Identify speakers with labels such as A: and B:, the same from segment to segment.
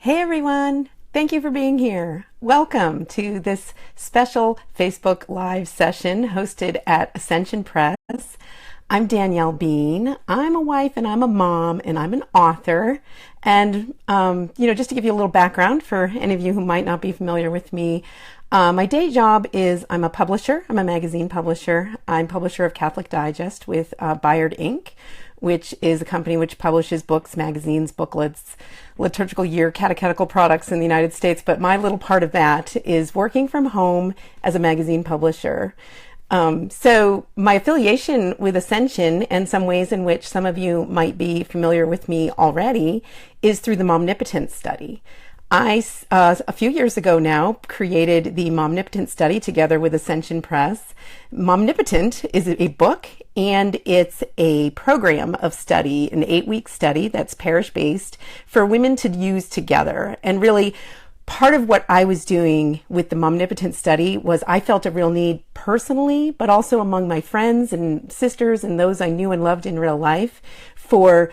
A: Hey everyone, thank you for being here. Welcome to this special Facebook Live session hosted at Ascension Press. I'm Danielle Bean. I'm a wife and I'm a mom and I'm an author. And, just to give you a little background for any of you who might not be familiar with me, my day job is I'm a publisher. I'm a magazine publisher. I'm publisher of Catholic Digest with Bayard Inc., which is a company which publishes books, magazines, booklets, liturgical year, catechetical products in the United States. But my little part of that is working from home as a magazine publisher. So my affiliation with Ascension and some ways in which some of you might be familiar with me already is through the Momnipotent study. I, a few years ago now, created the Momnipotent study together with Ascension Press. Momnipotent is a book and it's a program of study, an 8-week study that's parish-based for women to use together. And really, part of what I was doing with the Momnipotent study was I felt a real need personally, but also among my friends and sisters and those I knew and loved in real life for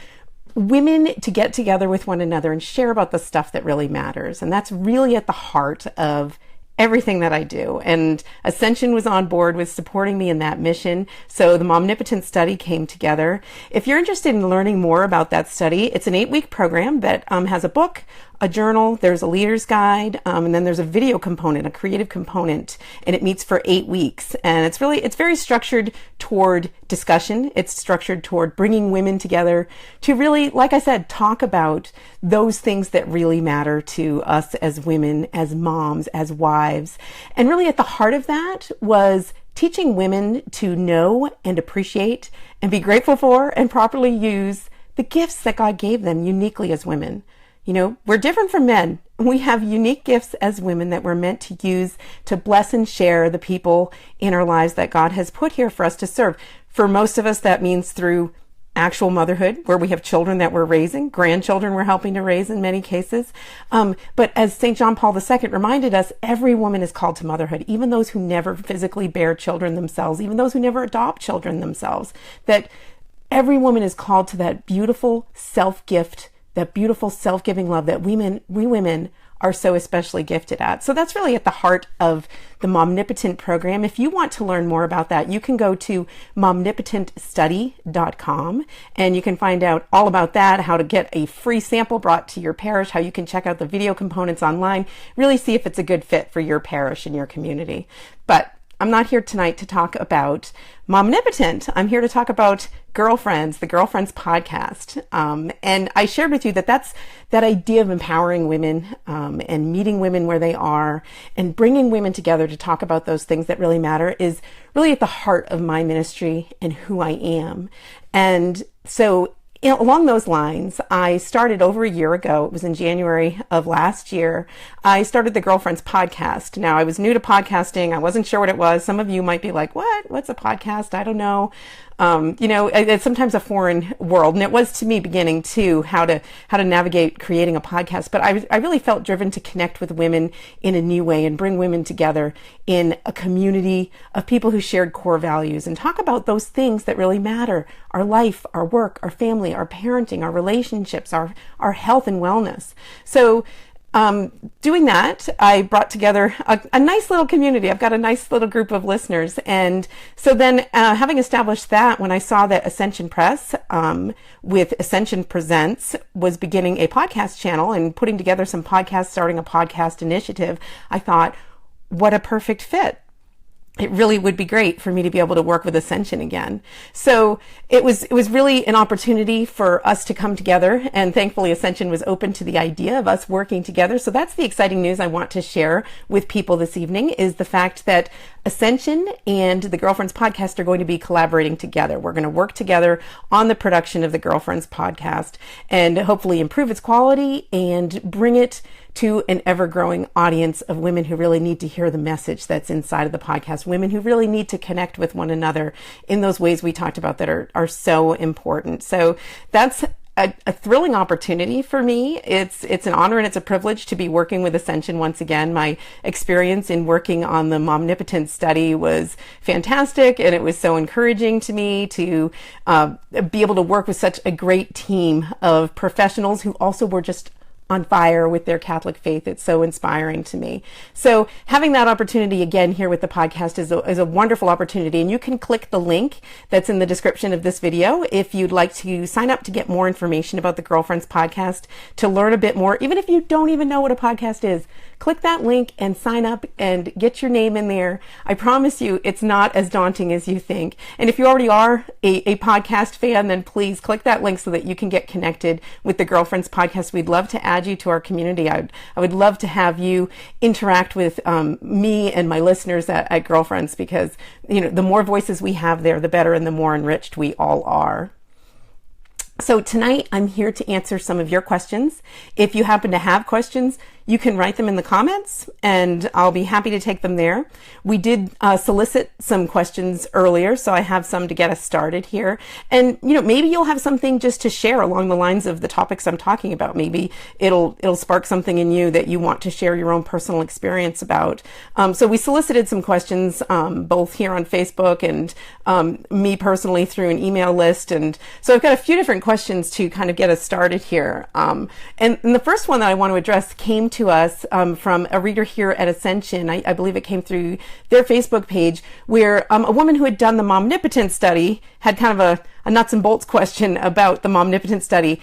A: women to get together with one another and share about the stuff that really matters. And that's really at the heart of everything that I do. And Ascension was on board with supporting me in that mission. So the Momnipotent study came together. If you're interested in learning more about that study, it's an 8-week program that has a book, a journal, there's a leader's guide, and then there's a video component, a creative component, and it meets for 8 weeks. And it's very structured toward discussion. It's structured toward bringing women together to really, like I said, talk about those things that really matter to us as women, as moms, as wives. And really at the heart of that was teaching women to know and appreciate and be grateful for and properly use the gifts that God gave them uniquely as women. You know, we're different from men. We have unique gifts as women that we're meant to use to bless and share the people in our lives that God has put here for us to serve. For most of us, that means through actual motherhood, where we have children that we're raising, grandchildren we're helping to raise in many cases. But as St. John Paul II reminded us, every woman is called to motherhood, even those who never physically bear children themselves, even those who never adopt children themselves, that every woman is called to that beautiful self-gift, that beautiful self-giving love that we women are so especially gifted at. So that's really at the heart of the Momnipotent program. If you want to learn more about that, you can go to momnipotentstudy.com and you can find out all about that, how to get a free sample brought to your parish, how you can check out the video components online, really see if it's a good fit for your parish and your community. But I'm not here tonight to talk about Momnipotent. I'm here to talk about Girlfriends, the Girlfriends podcast. And I shared with you that idea of empowering women and meeting women where they are and bringing women together to talk about those things that really matter is really at the heart of my ministry and who I am. And so along those lines, I started over a year ago. It was in January of last year. I started the Girlfriends podcast. Now, I was new to podcasting. I wasn't sure what it was. Some of you might be like, what? What's a podcast? I don't know. It's sometimes a foreign world, and it was to me beginning too, how to navigate creating a podcast. But I really felt driven to connect with women in a new way and bring women together in a community of people who shared core values and talk about those things that really matter: our life, our work, our family, our parenting, our relationships, our health and wellness. So doing that, I brought together a nice little community. I've got a nice little group of listeners. And so then having established that, when I saw that Ascension Press with Ascension Presents was beginning a podcast channel and putting together some podcasts, starting a podcast initiative, I thought, what a perfect fit. It really would be great for me to be able to work with Ascension again. So it was really an opportunity for us to come together, and thankfully Ascension was open to the idea of us working together. So that's the exciting news I want to share with people this evening, is the fact that Ascension and the Girlfriends podcast are going to be collaborating together. We're going to work together on the production of the Girlfriends podcast and hopefully improve its quality and bring it to an ever-growing audience of women who really need to hear the message that's inside of the podcast, women who really need to connect with one another in those ways we talked about that are so important. So that's a thrilling opportunity for me. It's an honor and it's a privilege to be working with Ascension once again. My experience in working on the Momnipotent study was fantastic, and it was so encouraging to me to be able to work with such a great team of professionals who also were just on fire with their Catholic faith. It's so inspiring to me. So having that opportunity again here with the podcast is a wonderful opportunity. And you can click the link that's in the description of this video if you'd like to sign up to get more information about the Girlfriends podcast, to learn a bit more. Even if you don't even know what a podcast is, click that link and sign up and get your name in there. I promise you it's not as daunting as you think. And if you already are a podcast fan, then please click that link so that you can get connected with the Girlfriends podcast. We'd love to add you to our community. I would love to have you interact with me and my listeners at Girlfriends, because the more voices we have there, the better and the more enriched we all are. So tonight I'm here to answer some of your questions. If you happen to have questions, you can write them in the comments and I'll be happy to take them there. We did solicit some questions earlier, so I have some to get us started here. And maybe you'll have something just to share along the lines of the topics I'm talking about. Maybe it'll spark something in you that you want to share your own personal experience about. So we solicited some questions both here on Facebook and me personally through an email list. And so I've got a few different questions to kind of get us started here. And the first one that I want to address came to us from a reader here at Ascension. I believe it came through their Facebook page, where a woman who had done the Momnipotent study had kind of a nuts and bolts question about the Momnipotent study.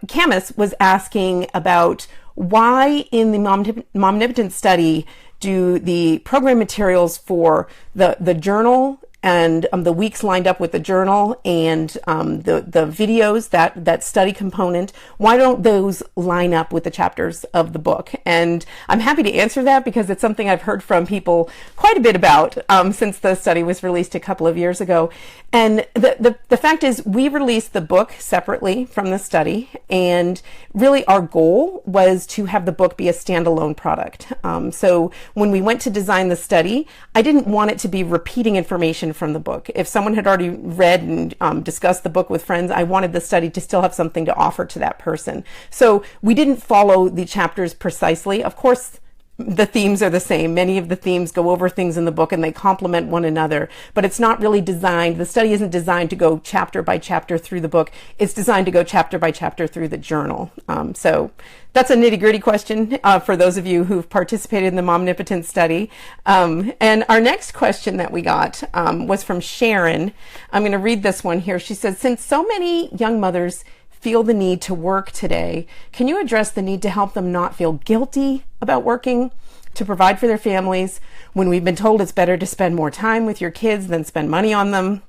A: Camus was asking about why in the Momnipotent study do the program materials for the journal and the weeks lined up with the journal and the videos, that study component, why don't those line up with the chapters of the book? And I'm happy to answer that because it's something I've heard from people quite a bit about since the study was released a couple of years ago. And the fact is, we released the book separately from the study, and really our goal was to have the book be a standalone product. So when we went to design the study, I didn't want it to be repeating information from the book. If someone had already read and discussed the book with friends, I wanted the study to still have something to offer to that person. So we didn't follow the chapters precisely. Of course, the themes are the same. Many of the themes go over things in the book and they complement one another, but it's not really designed, the study isn't designed to go chapter by chapter through the book. It's designed to go chapter by chapter through the journal. So that's a nitty-gritty question for those of you who've participated in the Momnipotent study. And our next question that we got was from Sharon. I'm going to read this one here. She says, since so many young mothers feel the need to work today, can you address the need to help them not feel guilty about working to provide for their families when we've been told it's better to spend more time with your kids than spend money on them?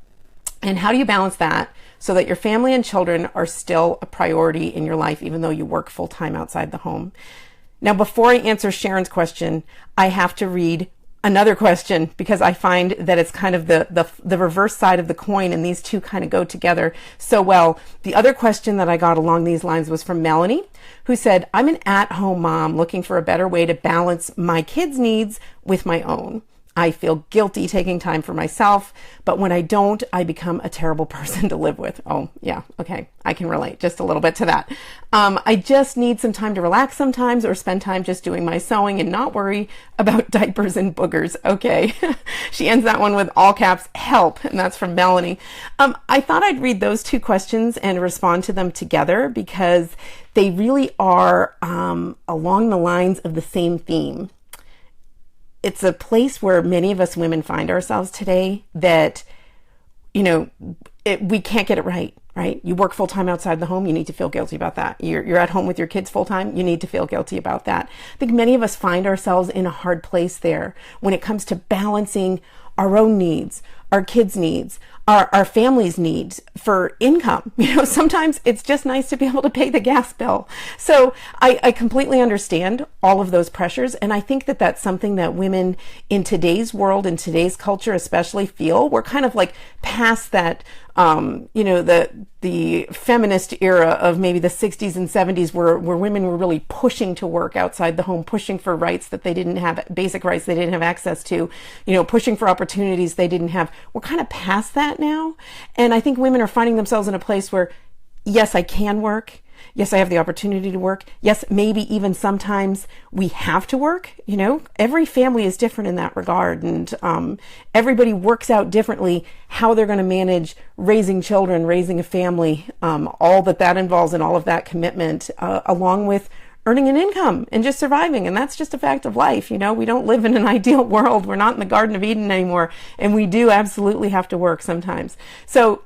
A: And how do you balance that so that your family and children are still a priority in your life, even though you work full-time outside the home? Now, before I answer Sharon's question, I have to read another question because I find that it's kind of the reverse side of the coin, and these two kind of go together so well. The other question that I got along these lines was from Melanie, who said, I'm an at-home mom looking for a better way to balance my kids' needs with my own. I feel guilty taking time for myself, but when I don't, I become a terrible person to live with. Oh, yeah, okay, I can relate just a little bit to that. I just need some time to relax sometimes, or spend time just doing my sewing and not worry about diapers and boogers. Okay, she ends that one with all caps, help, and that's from Melanie. I thought I'd read those two questions and respond to them together because they really are along the lines of the same theme. It's a place where many of us women find ourselves today that, we can't get it right? You work full-time outside the home, you need to feel guilty about that. You're at home with your kids full-time, you need to feel guilty about that. I think many of us find ourselves in a hard place there when it comes to balancing our own needs, our kids' needs, our family's needs for income. Sometimes it's just nice to be able to pay the gas bill. So I completely understand all of those pressures. And I think that that's something that women in today's world, in today's culture especially, feel. We're kind of like past that, the feminist era of maybe the 60s and 70s where women were really pushing to work outside the home, pushing for rights that they didn't have, basic rights they didn't have access to, pushing for opportunities they didn't have. We're kind of past that now. And I think women are finding themselves in a place where, yes, I can work. Yes, I have the opportunity to work. Yes, maybe even sometimes we have to work. Every family is different in that regard. And everybody works out differently how they're going to manage raising children, raising a family, all that involves and all of that commitment, along with earning an income and just surviving. And that's just a fact of life. We don't live in an ideal world. We're not in the Garden of Eden anymore. And we do absolutely have to work sometimes. So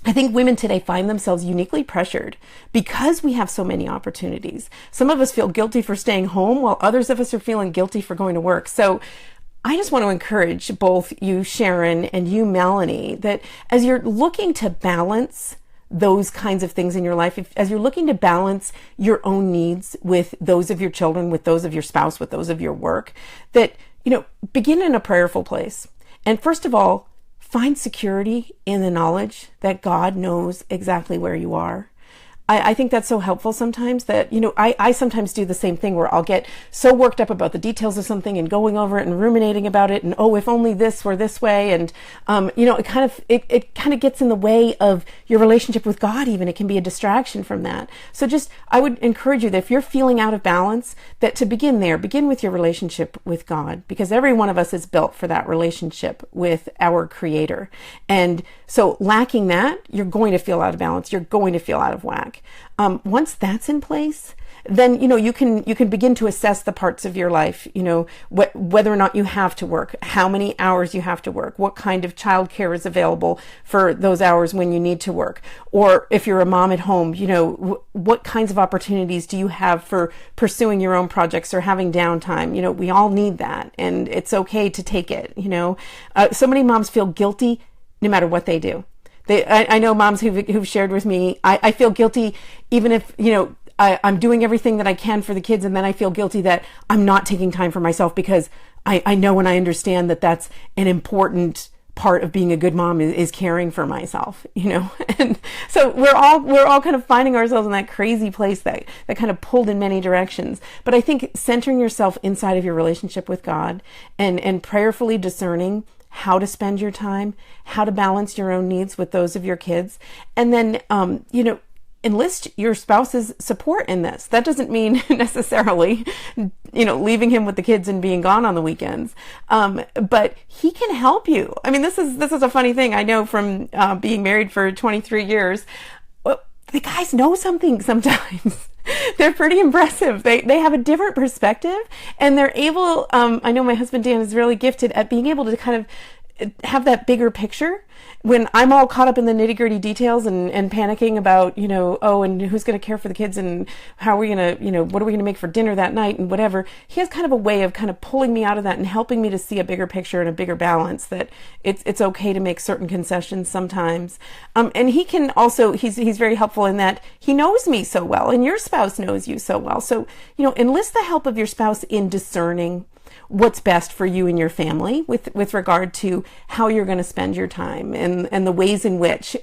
A: I think women today find themselves uniquely pressured because we have so many opportunities. Some of us feel guilty for staying home, while others of us are feeling guilty for going to work. So I just want to encourage both you, Sharon, and you, Melanie, that as you're looking to balance those kinds of things in your life, as you're looking to balance your own needs with those of your children, with those of your spouse, with those of your work, that, begin in a prayerful place. And first of all, find security in the knowledge that God knows exactly where you are. I think that's so helpful sometimes that, I sometimes do the same thing where I'll get so worked up about the details of something and going over it and ruminating about it and, oh, if only this were this way. And, it kind of gets in the way of your relationship with God even. It can be a distraction from that. So I would encourage you that if you're feeling out of balance, that to begin with your relationship with God, because every one of us is built for that relationship with our Creator. And so lacking that, you're going to feel out of balance. You're going to feel out of whack. Once that's in place, then, you can begin to assess the parts of your life, whether or not you have to work, how many hours you have to work, what kind of childcare is available for those hours when you need to work. Or if you're a mom at home, what kinds of opportunities do you have for pursuing your own projects or having downtime? We all need that, and it's okay to take it. So many moms feel guilty no matter what they do. I know moms who've shared with me, I feel guilty even if, I'm doing everything that I can for the kids, and then I feel guilty that I'm not taking time for myself because I know and I understand that that's an important part of being a good mom is caring for myself, and so we're all kind of finding ourselves in that crazy place that kind of pulled in many directions. But I think centering yourself inside of your relationship with God and prayerfully discerning how to spend your time, how to balance your own needs with those of your kids, and then, enlist your spouse's support in this. That doesn't mean necessarily, leaving him with the kids and being gone on the weekends. But he can help you. I mean, this is a funny thing. I know from being married for 23 years, the guys know something sometimes. They're pretty impressive. They have a different perspective, and they're able, I know my husband Dan is really gifted at being able to kind of have that bigger picture when I'm all caught up in the nitty-gritty details and panicking about, and who's going to care for the kids and how are we going to, what are we going to make for dinner that night and whatever. He has kind of a way of kind of pulling me out of that and helping me to see a bigger picture and a bigger balance, that it's okay to make certain concessions sometimes. And he can also, he's very helpful in that he knows me so well, and your spouse knows you so well. So, enlist the help of your spouse in discerning what's best for you and your family with regard to how you're going to spend your time and the ways in which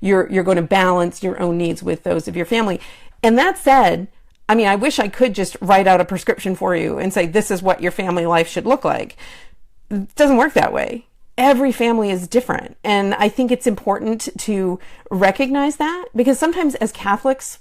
A: you're going to balance your own needs with those of your family. And that said, I mean, I wish I could just write out a prescription for you and say, this is what your family life should look like. It doesn't work that way. Every family is different. And I think it's important to recognize that, because sometimes as Catholics,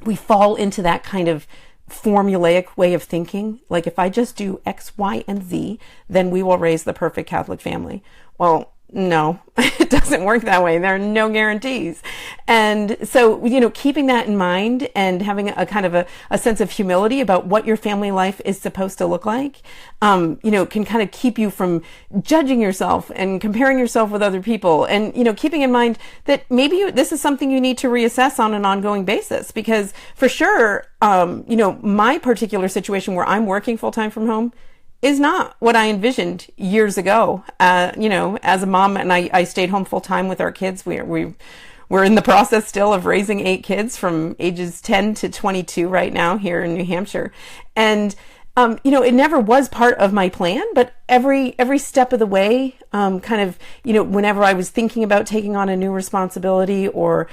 A: we fall into that kind of formulaic way of thinking. Like, if I just do X, Y, and Z, then we will raise the perfect Catholic family. Well, no, it doesn't work that way. There are no guarantees. And so, keeping that in mind and having a kind of a sense of humility about what your family life is supposed to look like, can kind of keep you from judging yourself and comparing yourself with other people. And, keeping in mind that maybe this is something you need to reassess on an ongoing basis, because for sure, my particular situation where I'm working full time from home is not what I envisioned years ago. As a mom, and I stayed home full time with our kids. We're in the process still of raising 8 kids from ages 10 to 22 right now here in New Hampshire. And, it never was part of my plan, but every step of the way, whenever I was thinking about taking on a new responsibility or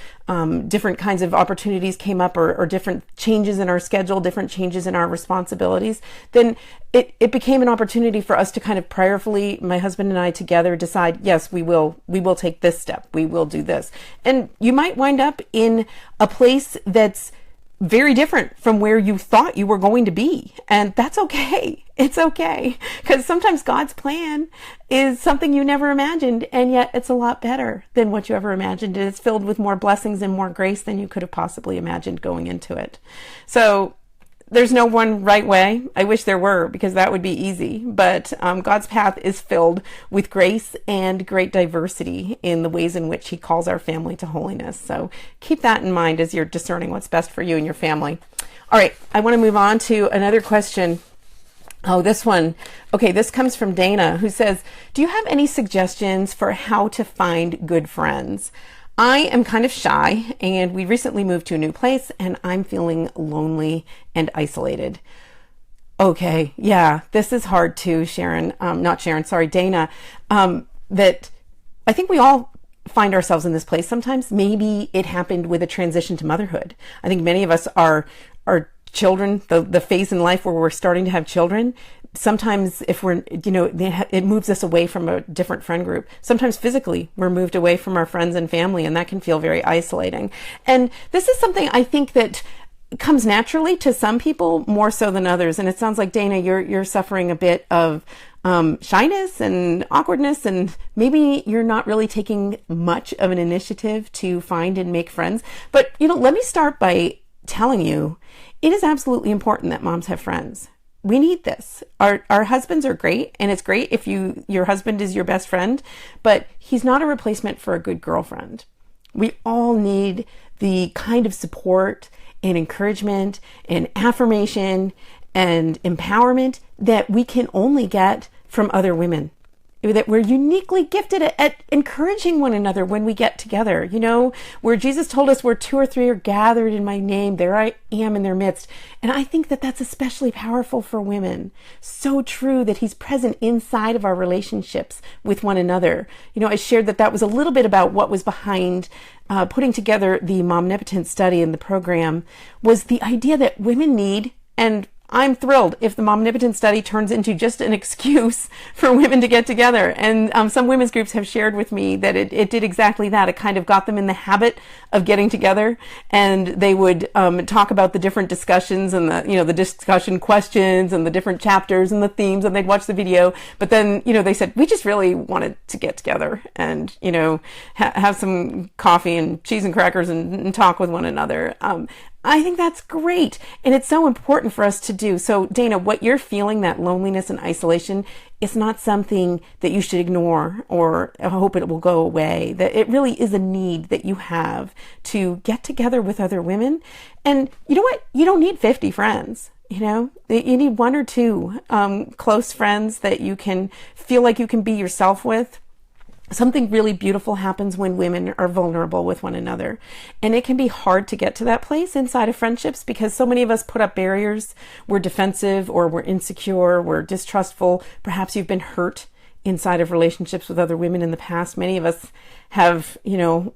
A: different kinds of opportunities came up or different changes in our schedule, different changes in our responsibilities, then it became an opportunity for us to kind of prayerfully, my husband and I together, decide, yes, we will take this step. We will do this. And you might wind up in a place that's very different from where you thought you were going to be. And that's okay. It's okay. Because sometimes God's plan is something you never imagined, and yet it's a lot better than what you ever imagined. And it's filled with more blessings and more grace than you could have possibly imagined going into it. So there's no one right way. I wish there were, because that would be easy. But God's path is filled with grace and great diversity in the ways in which he calls our family to holiness. So keep that in mind as you're discerning what's best for you and your family. All right, I want to move on to another question. Oh, this one. Okay, this comes from Dana, who says, do you have any suggestions for how to find good friends? I am kind of shy, and we recently moved to a new place, and I'm feeling lonely and isolated. Okay, yeah, this is hard too, Dana. That I think we all find ourselves in this place sometimes. Maybe it happened with a transition to motherhood. I think many of us are children, the phase in life where we're starting to have children. Sometimes if we're, it moves us away from a different friend group. Sometimes physically we're moved away from our friends and family, and that can feel very isolating. And this is something I think that comes naturally to some people more so than others. And it sounds like, Dana, you're suffering a bit of shyness and awkwardness, and maybe you're not really taking much of an initiative to find and make friends. But, let me start by telling you, it is absolutely important that moms have friends. We need this. Our husbands are great, and it's great if your husband is your best friend, but he's not a replacement for a good girlfriend. We all need the kind of support and encouragement and affirmation and empowerment that we can only get from other women. That we're uniquely gifted at encouraging one another when we get together. Where Jesus told us where 2 or 3 are gathered in my name, there I am in their midst. And I think that that's especially powerful for women. So true that he's present inside of our relationships with one another. I shared that was a little bit about what was behind putting together the Momnipotent study in the program, was the idea that women need, and I'm thrilled if the Momnipotent study turns into just an excuse for women to get together. And some women's groups have shared with me that it did exactly that. It kind of got them in the habit of getting together, and they would talk about the different discussions and the discussion questions and the different chapters and the themes, and they'd watch the video. But then, they said, we just really wanted to get together and, have some coffee and cheese and crackers and talk with one another. I think that's great. And it's so important for us to do. So Dana, what you're feeling, that loneliness and isolation, is not something that you should ignore or hope it will go away. That it really is a need that you have to get together with other women. And you know what? You don't need 50 friends. You need 1 or 2 close friends that you can feel like you can be yourself with. Something really beautiful happens when women are vulnerable with one another. And it can be hard to get to that place inside of friendships because so many of us put up barriers. We're defensive, or we're insecure, we're distrustful. Perhaps you've been hurt inside of relationships with other women in the past. Many of us have,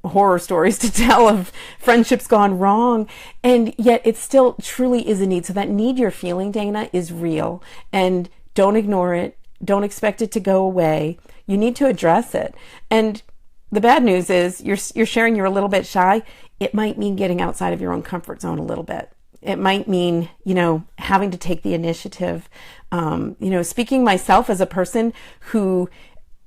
A: horror stories to tell of friendships gone wrong. And yet it still truly is a need. So that need you're feeling, Dana, is real. And don't ignore it. Don't expect it to go away. You need to address it. And the bad news is you're sharing you're a little bit shy. It might mean getting outside of your own comfort zone a little bit. It might mean, having to take the initiative. Speaking myself as a person who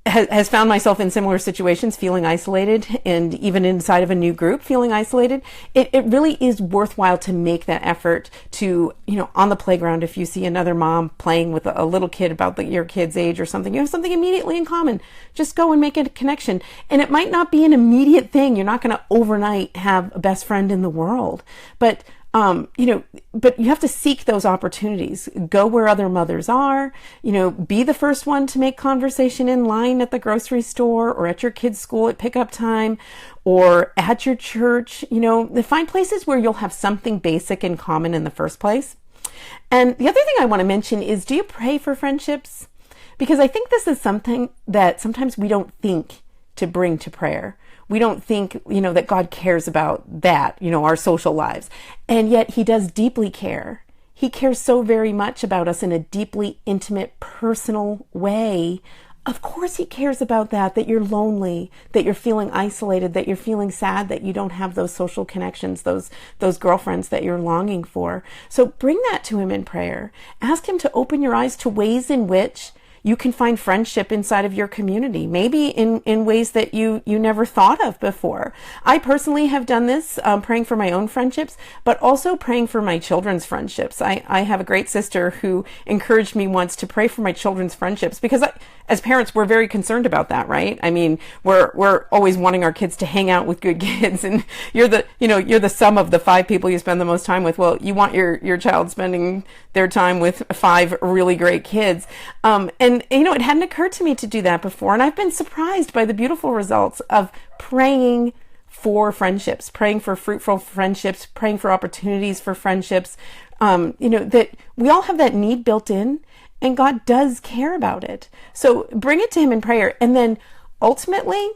A: has found myself in similar situations, feeling isolated, and even inside of a new group, feeling isolated, it really is worthwhile to make that effort to, on the playground, if you see another mom playing with a little kid about your kid's age or something, you have something immediately in common. Just go and make a connection. And it might not be an immediate thing. You're not going to overnight have a best friend in the world, but but you have to seek those opportunities. Go where other mothers are, be the first one to make conversation in line at the grocery store or at your kid's school at pickup time or at your church. Find places where you'll have something basic in common in the first place. And the other thing I want to mention is, do you pray for friendships? Because I think this is something that sometimes we don't think to bring to prayer. We don't think, that God cares about that, our social lives. And yet he does deeply care. He cares so very much about us in a deeply intimate, personal way. Of course he cares about that you're lonely, that you're feeling isolated, that you're feeling sad, that you don't have those social connections, those girlfriends that you're longing for. So bring that to him in prayer. Ask him to open your eyes to ways in which you can find friendship inside of your community, maybe in ways that you never thought of before. I personally have done this, praying for my own friendships, but also praying for my children's friendships. I have a great sister who encouraged me once to pray for my children's friendships because as parents, we're very concerned about that, right? I mean, we're always wanting our kids to hang out with good kids, and you're the sum of the 5 people you spend the most time with. Well, you want your child spending their time with 5 really great kids. And it hadn't occurred to me to do that before, and I've been surprised by the beautiful results of praying for friendships, praying for fruitful friendships, praying for opportunities for friendships. That we all have that need built in, and God does care about it. So bring it to him in prayer. And then ultimately,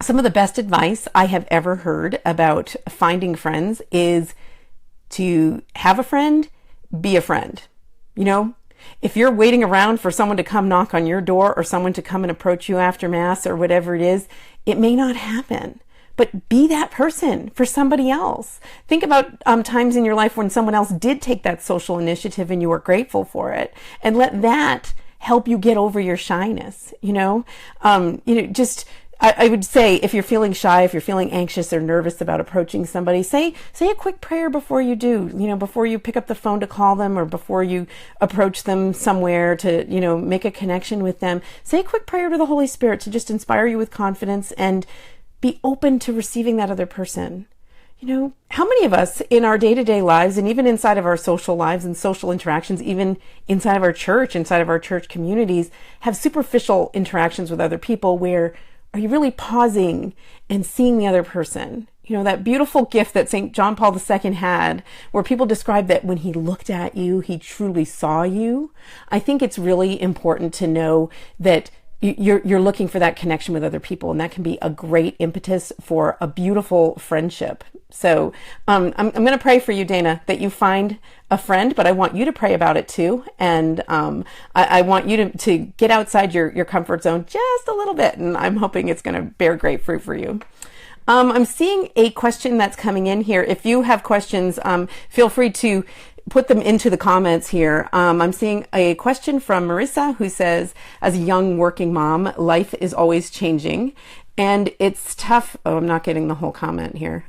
A: some of the best advice I have ever heard about finding friends is to have a friend, be a friend. If you're waiting around for someone to come knock on your door or someone to come and approach you after Mass or whatever it is, it may not happen. But be that person for somebody else. Think about times in your life when someone else did take that social initiative and you were grateful for it, and let that help you get over your shyness. I would say if you're feeling shy, if you're feeling anxious or nervous about approaching somebody, say a quick prayer before you do, before you pick up the phone to call them or before you approach them somewhere to, make a connection with them. Say a quick prayer to the Holy Spirit to just inspire you with confidence and be open to receiving that other person. How many of us in our day-to-day lives and even inside of our social lives and social interactions, even inside of our church communities, have superficial interactions with other people where are you really pausing and seeing the other person? That beautiful gift that St. John Paul II had, where people describe that when he looked at you, he truly saw you. I think it's really important to know that you're looking for that connection with other people, and that can be a great impetus for a beautiful friendship. So I'm going to pray for you, Dana, that you find a friend, but I want you to pray about it too. And I want you to get outside your comfort zone just a little bit, and I'm hoping it's going to bear great fruit for you. I'm seeing a question that's coming in here. If you have questions, feel free to put them into the comments here. I'm seeing a question from Marissa who says, as a young working mom, life is always changing and it's tough. Oh, I'm not getting the whole comment here.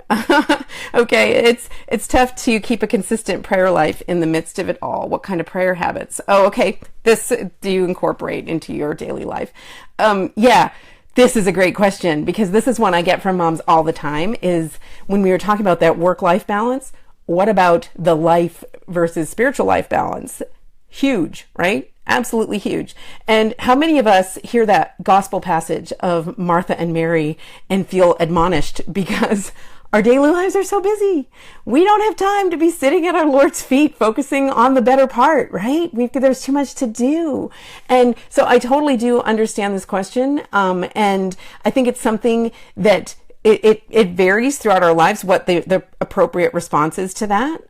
A: Okay. It's tough to keep a consistent prayer life in the midst of it all. What kind of prayer habits? Oh, okay. This do you incorporate into your daily life? Yeah. This is a great question because this is one I get from moms all the time, is when we were talking about that work-life balance, what about the life versus spiritual life balance? Huge, right? Absolutely huge. And how many of us hear that gospel passage of Martha and Mary and feel admonished because our daily lives are so busy? We don't have time to be sitting at our Lord's feet focusing on the better part, right? There's too much to do. And so I totally do understand this question. And I think it's something that it varies throughout our lives what the appropriate response is to that.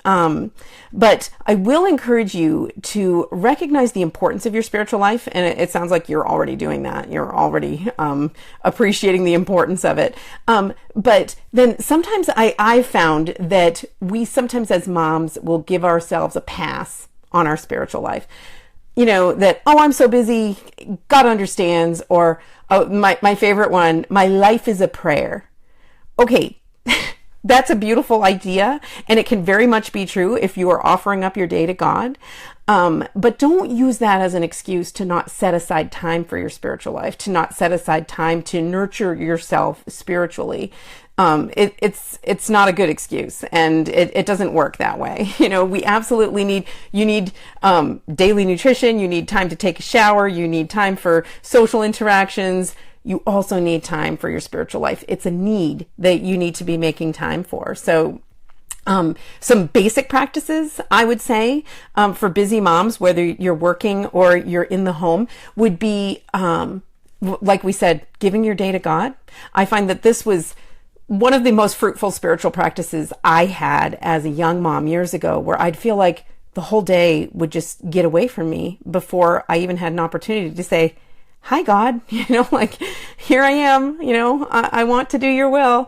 A: But I will encourage you to recognize the importance of your spiritual life. And it sounds like you're already doing that. You're already appreciating the importance of it. But then sometimes I've found that we sometimes as moms will give ourselves a pass on our spiritual life. That, oh, I'm so busy, God understands. Or, oh, my favorite one, my life is a prayer. Okay, that's a beautiful idea, and it can very much be true if you are offering up your day to God. But don't use that as an excuse to not set aside time for your spiritual life, to not set aside time to nurture yourself spiritually. It's not a good excuse, and it doesn't work that way. We absolutely you need daily nutrition, you need time to take a shower, you need time for social interactions. You also need time for your spiritual life. It's a need that you need to be making time for. So some basic practices, I would say, for busy moms, whether you're working or you're in the home, would be, like we said, giving your day to God. I find that this was one of the most fruitful spiritual practices I had as a young mom years ago, where I'd feel like the whole day would just get away from me before I even had an opportunity to say, hi, God, here I am, I want to do your will.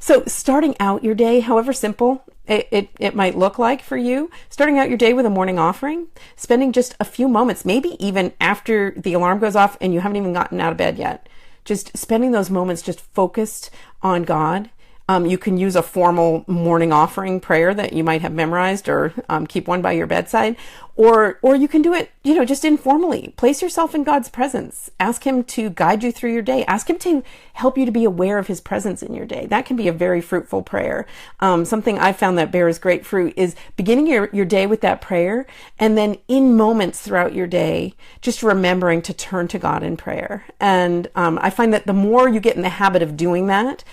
A: So starting out your day, however simple, it might look like for you starting out your day with a morning offering, spending just a few moments, maybe even after the alarm goes off and you haven't even gotten out of bed yet, just spending those moments just focused on God. You can use a formal morning offering prayer that you might have memorized, or keep one by your bedside, or you can do it, just informally. Place yourself in God's presence. Ask Him to guide you through your day. Ask Him to help you to be aware of His presence in your day. That can be a very fruitful prayer. Something I've found that bears great fruit is beginning your day with that prayer, and then in moments throughout your day, just remembering to turn to God in prayer. And I find that the more you get in the habit of doing that,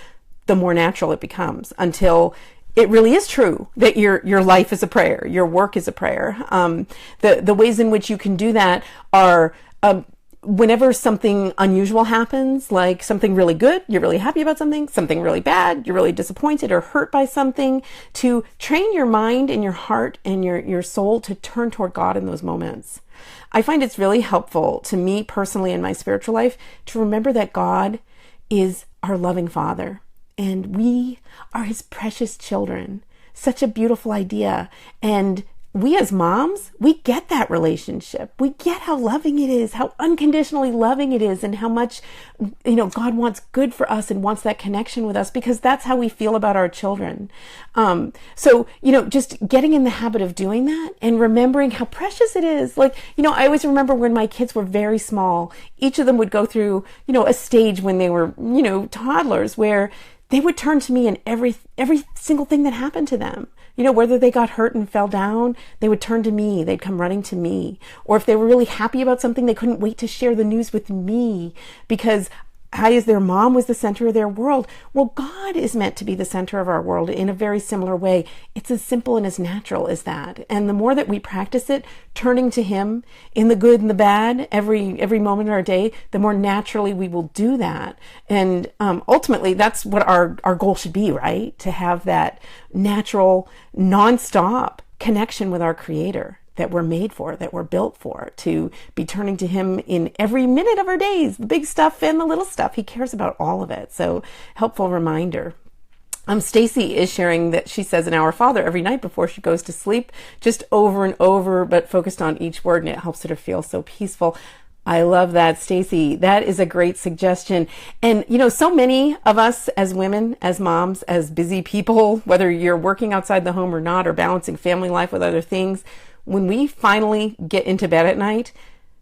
A: the more natural it becomes, until it really is true that your life is a prayer, your work is a prayer. The ways in which you can do that are whenever something unusual happens, like something really good, you're really happy about something really bad, you're really disappointed or hurt by something, to train your mind and your heart and your soul to turn toward God in those moments. I find it's really helpful to me personally in my spiritual life to remember that God is our loving Father. And we are His precious children. Such a beautiful idea. And we as moms, we get that relationship. We get how loving it is, how unconditionally loving it is, and how much, God wants good for us and wants that connection with us, because that's how we feel about our children. So, just getting in the habit of doing that and remembering how precious it is. Like, I always remember when my kids were very small, each of them would go through, a stage when they were, toddlers, where they would turn to me in every single thing that happened to them. Whether they got hurt and fell down, they would turn to me. They'd come running to me. Or if they were really happy about something, they couldn't wait to share the news with me, because I, as their mom, was the center of their world. Well, God is meant to be the center of our world in a very similar way. It's as simple and as natural as that. And the more that we practice it, turning to Him in the good and the bad, every moment of our day, the more naturally we will do that. And ultimately, that's what our goal should be, right? To have that natural, nonstop connection with our Creator that we're made for, that we're built for, to be turning to Him in every minute of our days, the big stuff and the little stuff. He cares about all of it. So, helpful reminder. Stacy is sharing that she says an Our Father every night before she goes to sleep, just over and over, but focused on each word, and it helps her to feel so peaceful. I love that, Stacy. That is a great suggestion. And, so many of us as women, as moms, as busy people, whether you're working outside the home or not, or balancing family life with other things, when we finally get into bed at night,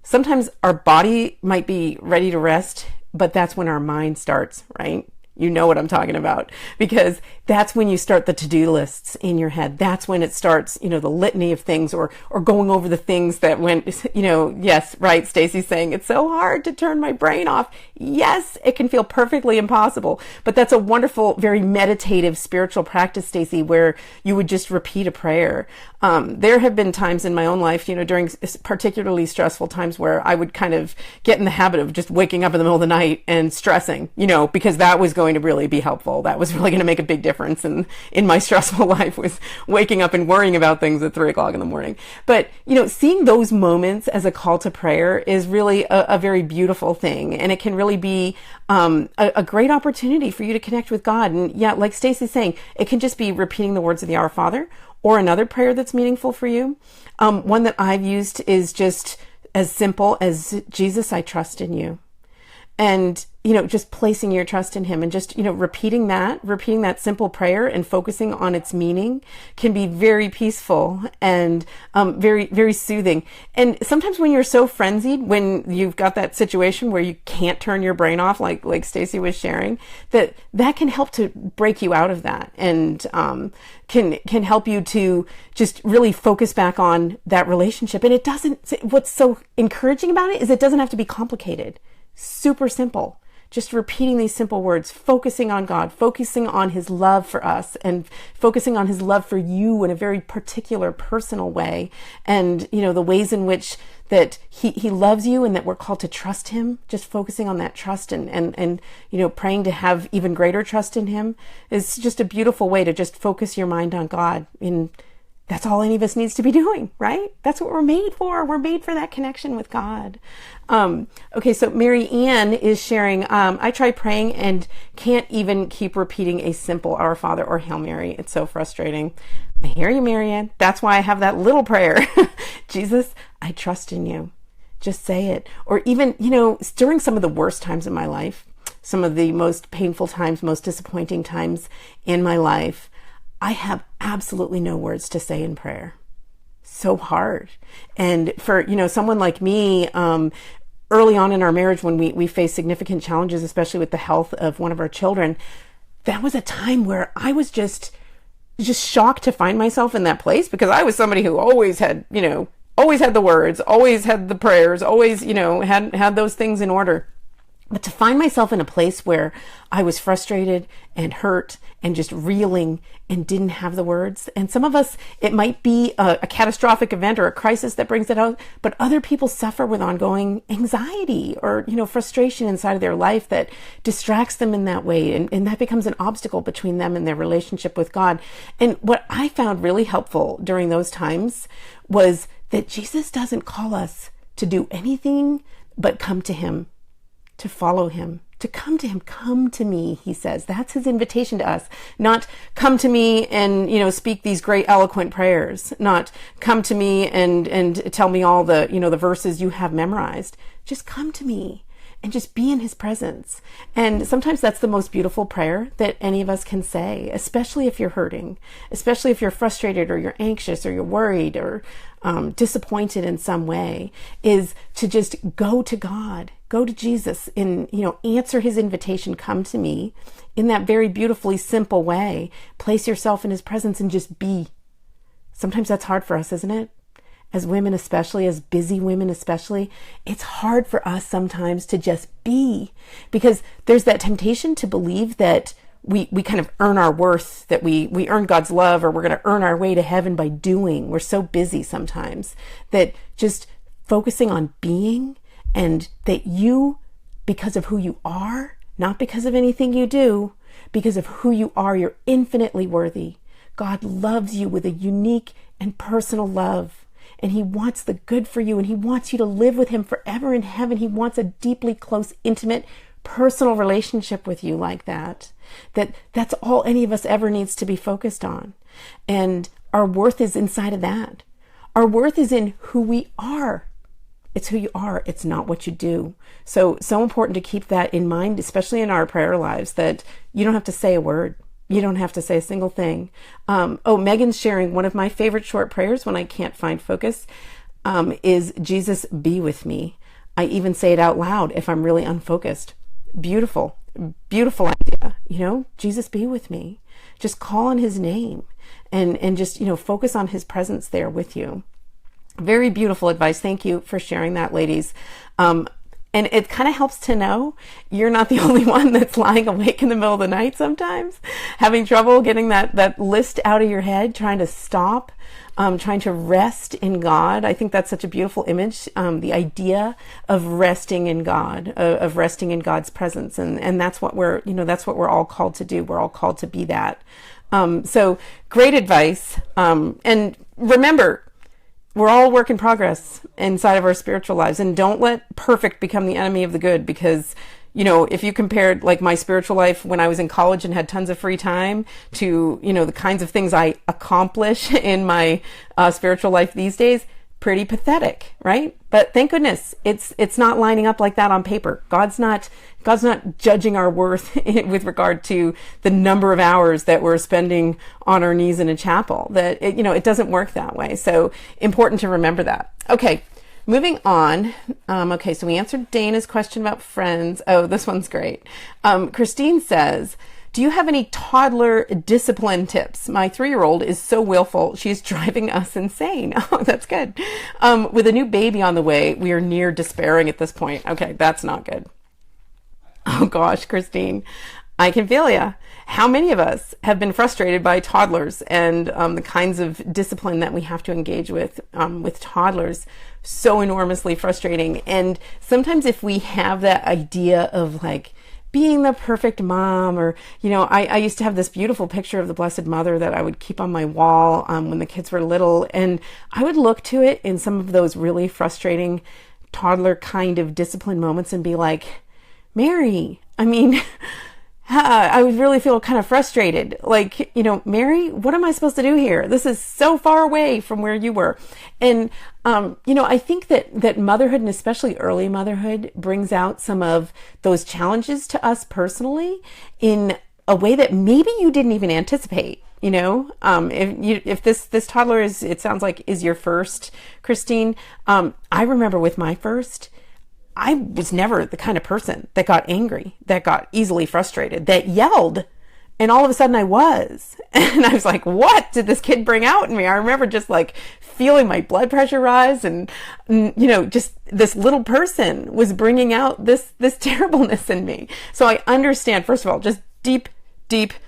A: sometimes our body might be ready to rest, but that's when our mind starts, right? You know what I'm talking about, because that's when you start the to-do lists in your head. That's when it starts, the litany of things, or going over the things that went, yes, right. Stacy's saying it's so hard to turn my brain off. Yes, it can feel perfectly impossible, but that's a wonderful, very meditative spiritual practice, Stacy, where you would just repeat a prayer. There have been times in my own life, during particularly stressful times, where I would kind of get in the habit of just waking up in the middle of the night and stressing, because that was going to really be helpful. That was really going to make a big difference in my stressful life, was waking up and worrying about things at 3:00 in the morning. But, seeing those moments as a call to prayer is really a very beautiful thing. And it can really be a great opportunity for you to connect with God. And yeah, like Stacy's saying, it can just be repeating the words of the Our Father, or another prayer that's meaningful for you. One that I've used is just as simple as, Jesus, I trust in you. And, just placing your trust in Him, and just, repeating that simple prayer and focusing on its meaning can be very peaceful and very, very soothing. And sometimes when you're so frenzied, when you've got that situation where you can't turn your brain off, like Stacy was sharing, that can help to break you out of that, and can help you to just really focus back on that relationship. And what's so encouraging about it is it doesn't have to be complicated. Super simple. Just repeating these simple words, focusing on God, focusing on His love for us, and focusing on His love for you in a very particular, personal way. And, the ways in which that He loves you, and that we're called to trust Him, just focusing on that trust and praying to have even greater trust in Him is just a beautiful way to just focus your mind on God in that's all any of us needs to be doing, right? That's what we're made for. We're made for that connection with God. Okay, so Mary Ann is sharing, I try praying and can't even keep repeating a simple Our Father or Hail Mary. It's so frustrating. I hear you, Mary Ann. That's why I have that little prayer. Jesus, I trust in you. Just say it. Or even, during some of the worst times in my life, some of the most painful times, most disappointing times in my life, I have absolutely no words to say in prayer. So hard. And for, someone like me, early on in our marriage, when we faced significant challenges, especially with the health of one of our children, that was a time where I was just shocked to find myself in that place, because I was somebody who always had, always had the words, always had the prayers, always, had those things in order. But to find myself in a place where I was frustrated and hurt and just reeling and didn't have the words. And some of us, it might be a catastrophic event or a crisis that brings it out, but other people suffer with ongoing anxiety or, frustration inside of their life that distracts them in that way. And that becomes an obstacle between them and their relationship with God. And what I found really helpful during those times was that Jesus doesn't call us to do anything but come to him, to follow him, to come to him. Come to me, he says. That's his invitation to us. Not come to me and, speak these great eloquent prayers. Not come to me and tell me all the, the verses you have memorized. Just come to me and just be in his presence. And sometimes that's the most beautiful prayer that any of us can say, especially if you're hurting, especially if you're frustrated or you're anxious or you're worried or disappointed in some way, is to just go to God, go to Jesus and, answer his invitation, come to me in that very beautifully simple way. Place yourself in his presence and just be. Sometimes that's hard for us, isn't it? As women especially, as busy women especially, it's hard for us sometimes to just be, because there's that temptation to believe that we kind of earn our worth, that we earn God's love, or we're going to earn our way to heaven by doing. We're so busy sometimes that just focusing on being, and that you, because of who you are, not because of anything you do, because of who you are, you're infinitely worthy. God loves you with a unique and personal love. And he wants the good for you, and he wants you to live with him forever in heaven. He wants a deeply close, intimate, personal relationship with you like that. That's all any of us ever needs to be focused on. And our worth is inside of that. Our worth is in who we are. It's who you are. It's not what you do. So important to keep that in mind, especially in our prayer lives, that you don't have to say a word. You don't have to say a single thing. Megan's sharing one of my favorite short prayers when I can't find focus, is Jesus, be with me. I even say it out loud if I'm really unfocused. Beautiful, beautiful idea. Jesus, be with me. Just call on his name and just, focus on his presence there with you. Very beautiful advice. Thank you for sharing that, ladies. And it kind of helps to know you're not the only one that's lying awake in the middle of the night sometimes, having trouble getting that list out of your head, trying to stop, trying to rest in God. I think that's such a beautiful image, the idea of resting in God, of resting in God's presence. And that's what that's what we're all called to do. We're all called to be that. So great advice. And remember, we're all a work in progress inside of our spiritual lives, and don't let perfect become the enemy of the good, because, if you compared like my spiritual life when I was in college and had tons of free time to, the kinds of things I accomplish in my spiritual life these days, pretty pathetic, right? But thank goodness it's not lining up like that on paper. God's not judging our worth with regard to the number of hours that we're spending on our knees in a chapel. That it doesn't work that way. So important to remember that. Okay, moving on. Okay, so we answered Dana's question about friends. Oh, this one's great. Christine says, do you have any toddler discipline tips? My 3-year-old is so willful, she's driving us insane. Oh, that's good. With a new baby on the way, we are near despairing at this point. Okay, that's not good. Oh gosh, Christine, I can feel ya. How many of us have been frustrated by toddlers and the kinds of discipline that we have to engage with toddlers? So enormously frustrating. And sometimes if we have that idea of like being the perfect mom, or, I used to have this beautiful picture of the Blessed Mother that I would keep on my wall when the kids were little. And I would look to it in some of those really frustrating toddler kind of discipline moments and be like, Mary, I would really feel kind of frustrated. Like, Mary, what am I supposed to do here? This is so far away from where you were. And, I think that motherhood, and especially early motherhood, brings out some of those challenges to us personally in a way that maybe you didn't even anticipate. If this toddler it sounds like is your first, Christine. I remember with my first, I was never the kind of person that got angry, that got easily frustrated, that yelled. And all of a sudden I was. And I was like, what did this kid bring out in me? I remember just like feeling my blood pressure rise, and, just this little person was bringing out this terribleness in me. So I understand, first of all, just deep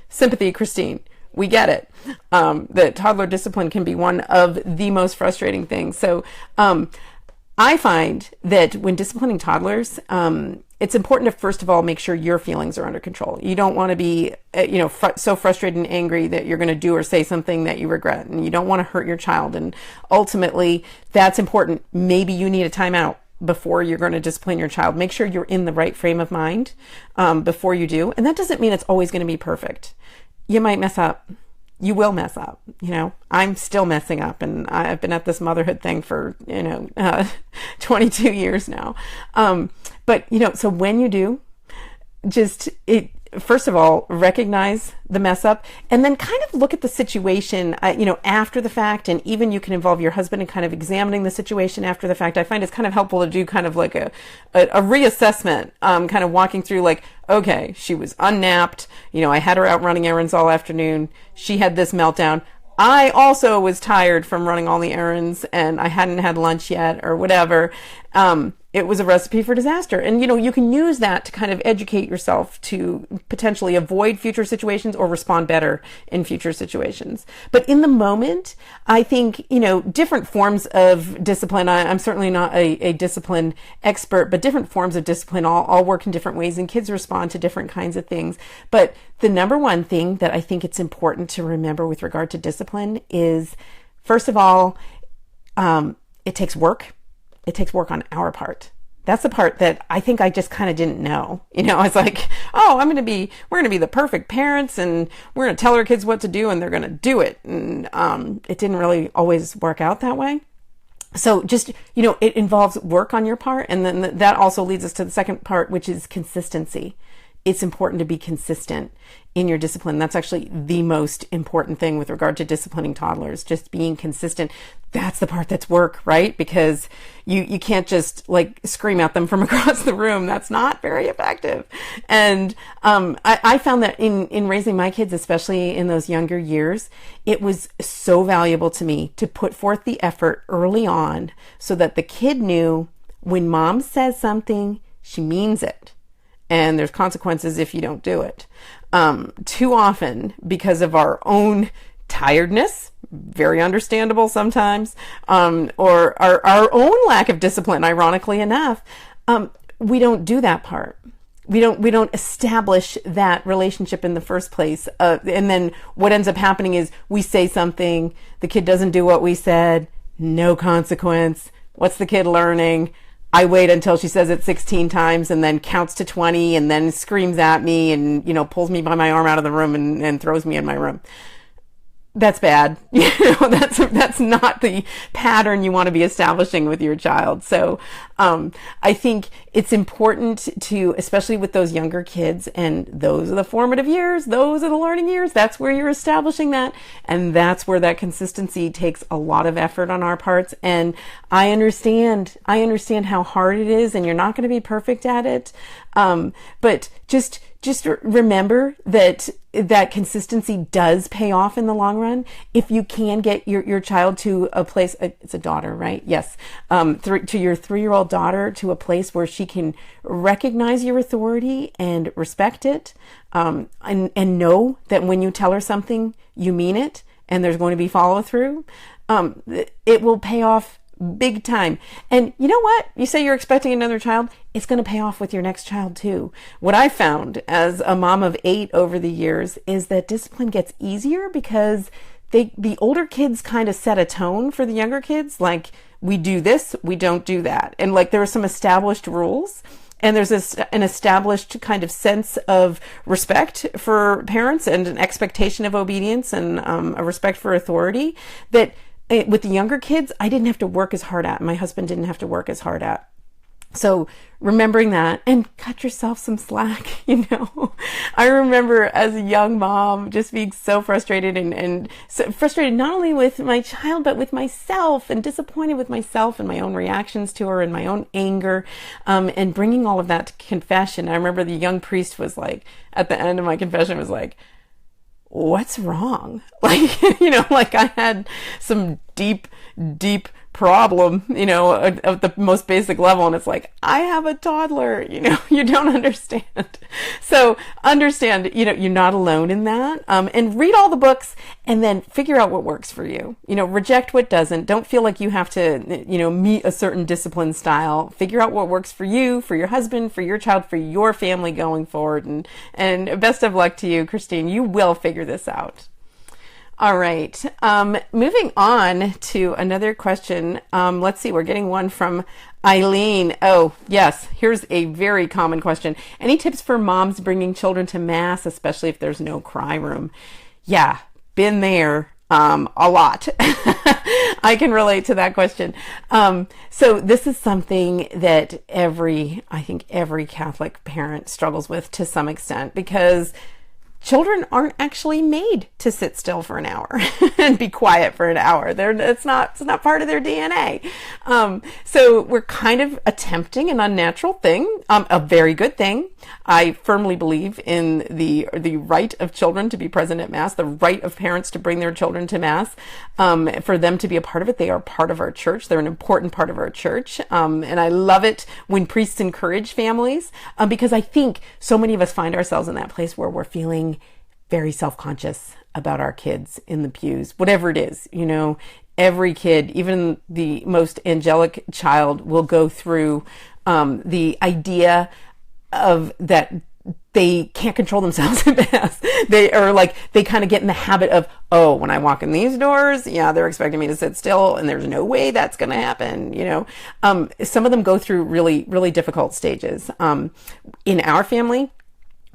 A: sympathy, Christine. We get it. That toddler discipline can be one of the most frustrating things. So, I find that when disciplining toddlers, it's important to first of all make sure your feelings are under control. You don't want to be, so frustrated and angry that you're going to do or say something that you regret, and you don't want to hurt your child. And ultimately, that's important. Maybe you need a timeout before you're going to discipline your child. Make sure you're in the right frame of mind before you do. And that doesn't mean it's always going to be perfect. You might mess up. You will mess up. I'm still messing up, and I've been at this motherhood thing for, 22 years now. But, so when you do, first of all, recognize the mess up, and then kind of look at the situation, after the fact. And even you can involve your husband in kind of examining the situation after the fact. I find it's kind of helpful to do kind of like a reassessment, kind of walking through like, okay, she was unnapped. I had her out running errands all afternoon. She had this meltdown. I also was tired from running all the errands, and I hadn't had lunch yet, or whatever. It was a recipe for disaster. And, you can use that to kind of educate yourself to potentially avoid future situations or respond better in future situations. But in the moment, I think, different forms of discipline, I'm certainly not a discipline expert, but different forms of discipline all work in different ways, and kids respond to different kinds of things. But the number one thing that I think it's important to remember with regard to discipline is, first of all, it takes work. It takes work on our part. That's the part that I think I just kind of didn't know. I was like, oh, we're going to be the perfect parents, and we're going to tell our kids what to do, and they're going to do it. And it didn't really always work out that way. So just, it involves work on your part. And then that also leads us to the second part, which is consistency. It's important to be consistent in your discipline. That's actually the most important thing with regard to disciplining toddlers, just being consistent. That's the part that's work, right? Because you can't just like scream at them from across the room. That's not very effective. And I found that in raising my kids, especially in those younger years, it was so valuable to me to put forth the effort early on so that the kid knew when mom says something, she means it. And there's consequences if you don't do it. Too often, because of our own tiredness, very understandable sometimes, or our own lack of discipline, ironically enough, we don't do that part. We don't establish that relationship in the first place. And then what ends up happening is we say something, the kid doesn't do what we said, no consequence. What's the kid learning? I wait until she says it 16 times and then counts to 20 and then screams at me and, pulls me by my arm out of the room and throws me in my room. That's bad. That's not the pattern you want to be establishing with your child. So, I think it's important to, especially with those younger kids, and those are the formative years, those are the learning years, that's where you're establishing that. And that's where that consistency takes a lot of effort on our parts. And I understand how hard it is, and you're not going to be perfect at it. But just remember that consistency does pay off in the long run. If you can get your child to a place, it's a daughter, right? Yes. To your 3-year-old daughter, to a place where she can recognize your authority and respect it, and know that when you tell her something, you mean it, and there's going to be follow through. It will pay off big time. And you know what? You say you're expecting another child, it's going to pay off with your next child too. What I found as a mom of 8 over the years is that discipline gets easier because the older kids kind of set a tone for the younger kids. Like, we do this, we don't do that. And like, there are some established rules. And there's an established kind of sense of respect for parents and an expectation of obedience and a respect for authority that with the younger kids, I didn't have to work as hard at. My husband didn't have to work as hard at. So remembering that, and cut yourself some slack, I remember as a young mom just being so frustrated and so frustrated not only with my child, but with myself, and disappointed with myself and my own reactions to her and my own anger, and bringing all of that to confession. I remember the young priest was like, at the end of my confession, was like, what's wrong? Like, like I had some deep problem, at the most basic level. And it's like, I have a toddler, you don't understand. So understand, you're not alone in that. And read all the books and then figure out what works for you. Reject what doesn't. Don't feel like you have to, meet a certain discipline style. Figure out what works for you, for your husband, for your child, for your family going forward. And best of luck to you, Christine. You will figure this out. All right. Moving on to another question. Let's see. We're getting one from Eileen. Oh, yes. Here's a very common question. Any tips for moms bringing children to mass, especially if there's no cry room? Yeah, been there. A lot. I can relate to that question. So this is something that I think every Catholic parent struggles with to some extent, because children aren't actually made to sit still for an hour and be quiet for an hour. It's not part of their DNA. So we're kind of attempting an unnatural thing, a very good thing. I firmly believe in the right of children to be present at Mass, the right of parents to bring their children to Mass, for them to be a part of it. They are part of our church. They're an important part of our church. And I love it when priests encourage families, because I think so many of us find ourselves in that place where we're feeling very self-conscious about our kids in the pews, whatever it is. Every kid, even the most angelic child, will go through the idea of that they can't control themselves at Mass. They kind of get in the habit of, oh, when I walk in these doors, yeah, they're expecting me to sit still, and there's no way that's going to happen. Some of them go through really, really difficult stages. In our family,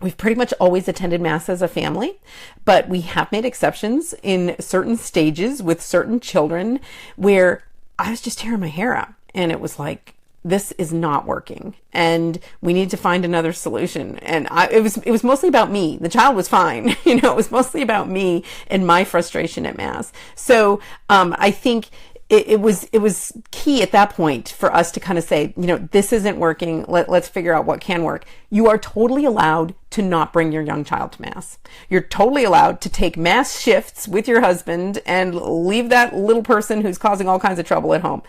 A: we've pretty much always attended Mass as a family, but we have made exceptions in certain stages with certain children where I was just tearing my hair out, and it was like, this is not working, and we need to find another solution. And it was mostly about me. The child was fine. It was mostly about me and my frustration at Mass. So I think it was key at that point for us to kind of say, this isn't working. Let's figure out what can work. You are totally allowed to not bring your young child to Mass. You're totally allowed to take Mass shifts with your husband and leave that little person who's causing all kinds of trouble at home.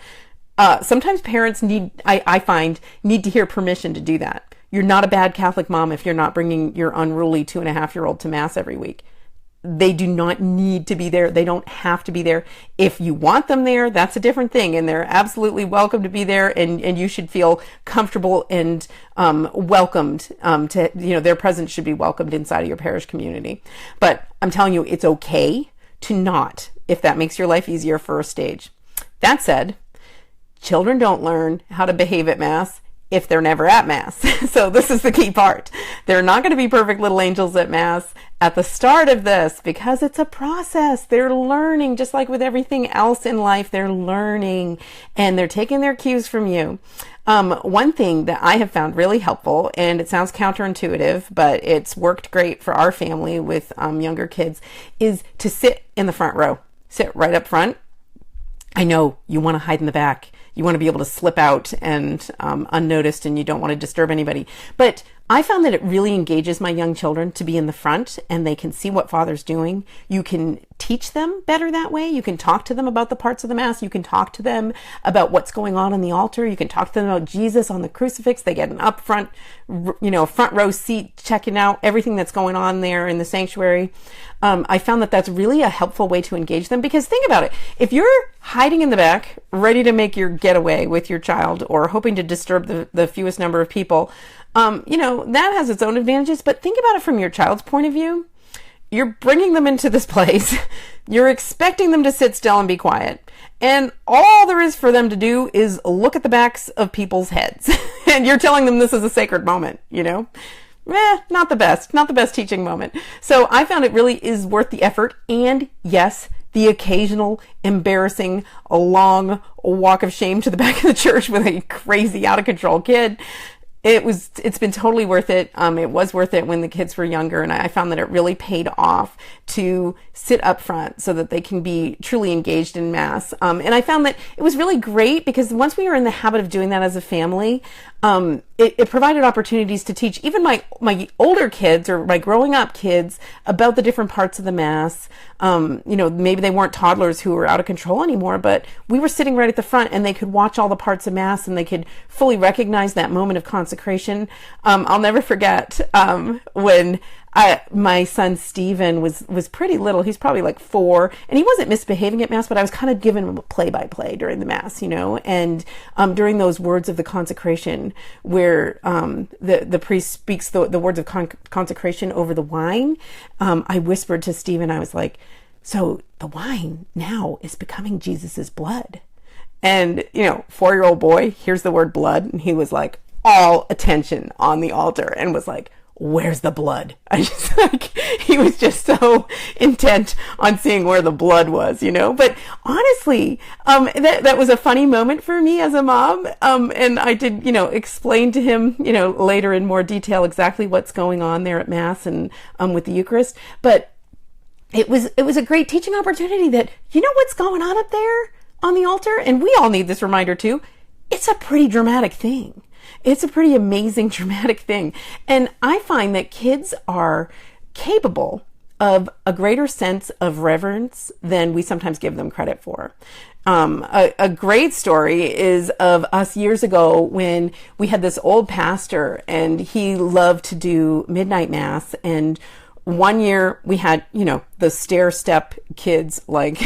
A: Sometimes parents I find, need to hear permission to do that. You're not a bad Catholic mom if you're not bringing your unruly 2.5-year-old to Mass every week. They do not need to be there. They don't have to be there. If you want them there, that's a different thing, and they're absolutely welcome to be there, and you should feel comfortable and welcomed. Their presence should be welcomed inside of your parish community. But I'm telling you, it's okay to not, if that makes your life easier for a stage. That said, children don't learn how to behave at Mass if they're never at Mass. So this is the key part. They're not going to be perfect little angels at Mass at the start of this, because it's a process. They're learning, just like with everything else in life. They're learning, and they're taking their cues from you. One thing that I have found really helpful, and it sounds counterintuitive, but it's worked great for our family with younger kids, is to sit in the front row. Sit right up front. I know you want to hide in the back. You want to be able to slip out and unnoticed, and you don't want to disturb anybody. But I found that it really engages my young children to be in the front and they can see what Father's doing. You can teach them better that way. You can talk to them about the parts of the Mass. You can talk to them about what's going on the altar. You can talk to them about Jesus on the crucifix. They get an upfront, front row seat checking out everything that's going on there in the sanctuary. I found that that's really a helpful way to engage them, because think about it. If you're hiding in the back, ready to make your getaway with your child or hoping to disturb the fewest number of people, that has its own advantages. But think about it from your child's point of view. You're bringing them into this place. You're expecting them to sit still and be quiet. And all there is for them to do is look at the backs of people's heads. And you're telling them this is a sacred moment, not the best teaching moment. So I found it really is worth the effort. And yes, the occasional embarrassing long walk of shame to the back of the church with a crazy out of control kid. It's been totally worth it. It was worth it when the kids were younger, and I found that it really paid off to sit up front so that they can be truly engaged in Mass. And I found that it was really great because once we were in the habit of doing that as a family, it provided opportunities to teach even my older kids or my growing up kids about the different parts of the Mass. Maybe they weren't toddlers who were out of control anymore, but we were sitting right at the front and they could watch all the parts of Mass and they could fully recognize that moment of consecration. I'll never forget when my son Stephen was pretty little. He's probably like 4, and he wasn't misbehaving at Mass, but I was kind of giving him a play-by-play during the Mass, and during those words of the consecration where the priest speaks the words of consecration over the wine, I whispered to Stephen, I was like, so the wine now is becoming Jesus's blood. And, 4-year-old boy hears the word blood, and he was like all attention on the altar and was like, where's the blood? He was just so intent on seeing where the blood was, but honestly, that was a funny moment for me as a mom. And I did, explain to him, later in more detail exactly what's going on there at Mass and, with the Eucharist. But it was a great teaching opportunity that, what's going on up there on the altar? And we all need this reminder too. It's a pretty dramatic thing. It's a pretty amazing, dramatic thing. And I find that kids are capable of a greater sense of reverence than we sometimes give them credit for. A great story is of us years ago when we had this old pastor and he loved to do midnight Mass. And one year we had, the stair step kids, like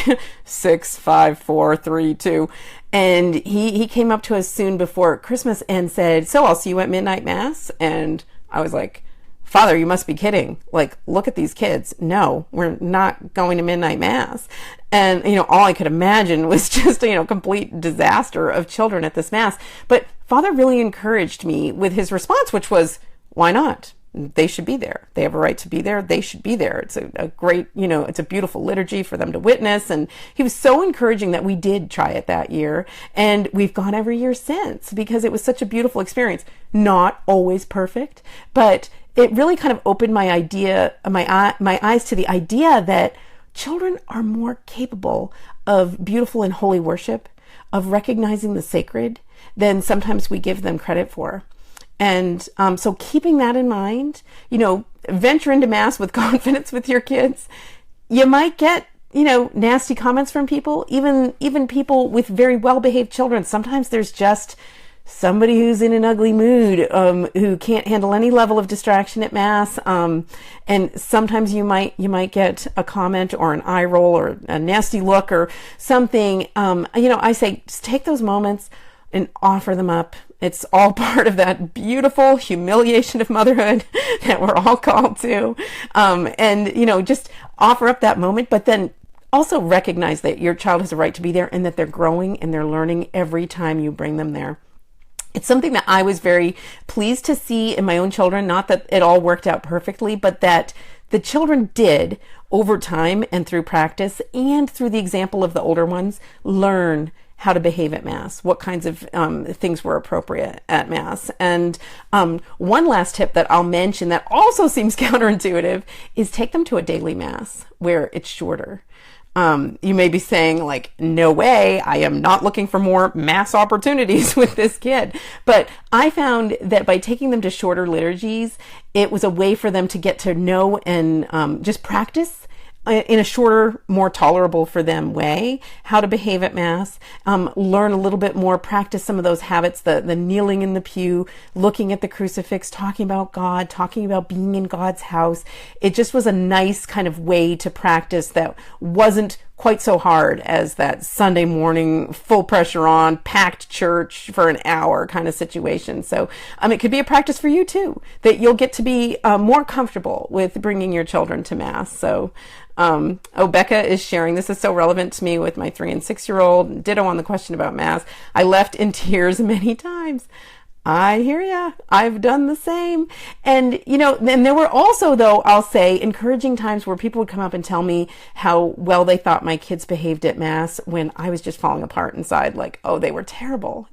A: 6, 5, 4, 3, 2. And he came up to us soon before Christmas and said, so I'll see you at midnight Mass. And I was like, Father, you must be kidding. Like, look at these kids. No, we're not going to midnight Mass. And, all I could imagine was just, complete disaster of children at this Mass. But Father really encouraged me with his response, which was, why not? They should be there. They have a right to be there. They should be there. It's a great, it's a beautiful liturgy for them to witness. And he was so encouraging that we did try it that year. And we've gone every year since because it was such a beautiful experience. Not always perfect, but it really kind of opened my eyes to the idea that children are more capable of beautiful and holy worship, of recognizing the sacred than sometimes we give them credit for. And so keeping that in mind, venture into Mass with confidence with your kids. You might get, nasty comments from people, even people with very well-behaved children. Sometimes there's just somebody who's in an ugly mood, who can't handle any level of distraction at Mass. And sometimes you might get a comment or an eye roll or a nasty look or something. I say just take those moments and offer them up. It's all part of that beautiful humiliation of motherhood that we're all called to. Just offer up that moment, but then also recognize that your child has a right to be there and that they're growing and they're learning every time you bring them there. It's something that I was very pleased to see in my own children, not that it all worked out perfectly, but that the children did over time and through practice and through the example of the older ones learn how to behave at Mass, what kinds of things were appropriate at Mass. And one last tip that I'll mention that also seems counterintuitive is take them to a daily Mass where it's shorter. You may be saying like, no way, I am not looking for more mass opportunities with this kid. But I found that by taking them to shorter liturgies, it was a way for them to get to know and just practice in a shorter, more tolerable for them way, how to behave at Mass, learn a little bit more, practice some of those habits, the kneeling in the pew, looking at the crucifix, talking about God, talking about being in God's house. It just was a nice kind of way to practice that wasn't quite so hard as that Sunday morning, full pressure on, packed church for an hour kind of situation. So it could be a practice for you too, that you'll get to be more comfortable with bringing your children to Mass. So Becca is sharing, this is so relevant to me with my 3 and 6-year-old. Ditto on the question about Mass. I left in tears many times. I hear ya. I've done the same. And, and there were also, though, I'll say, encouraging times where people would come up and tell me how well they thought my kids behaved at Mass when I was just falling apart inside, like, oh, they were terrible,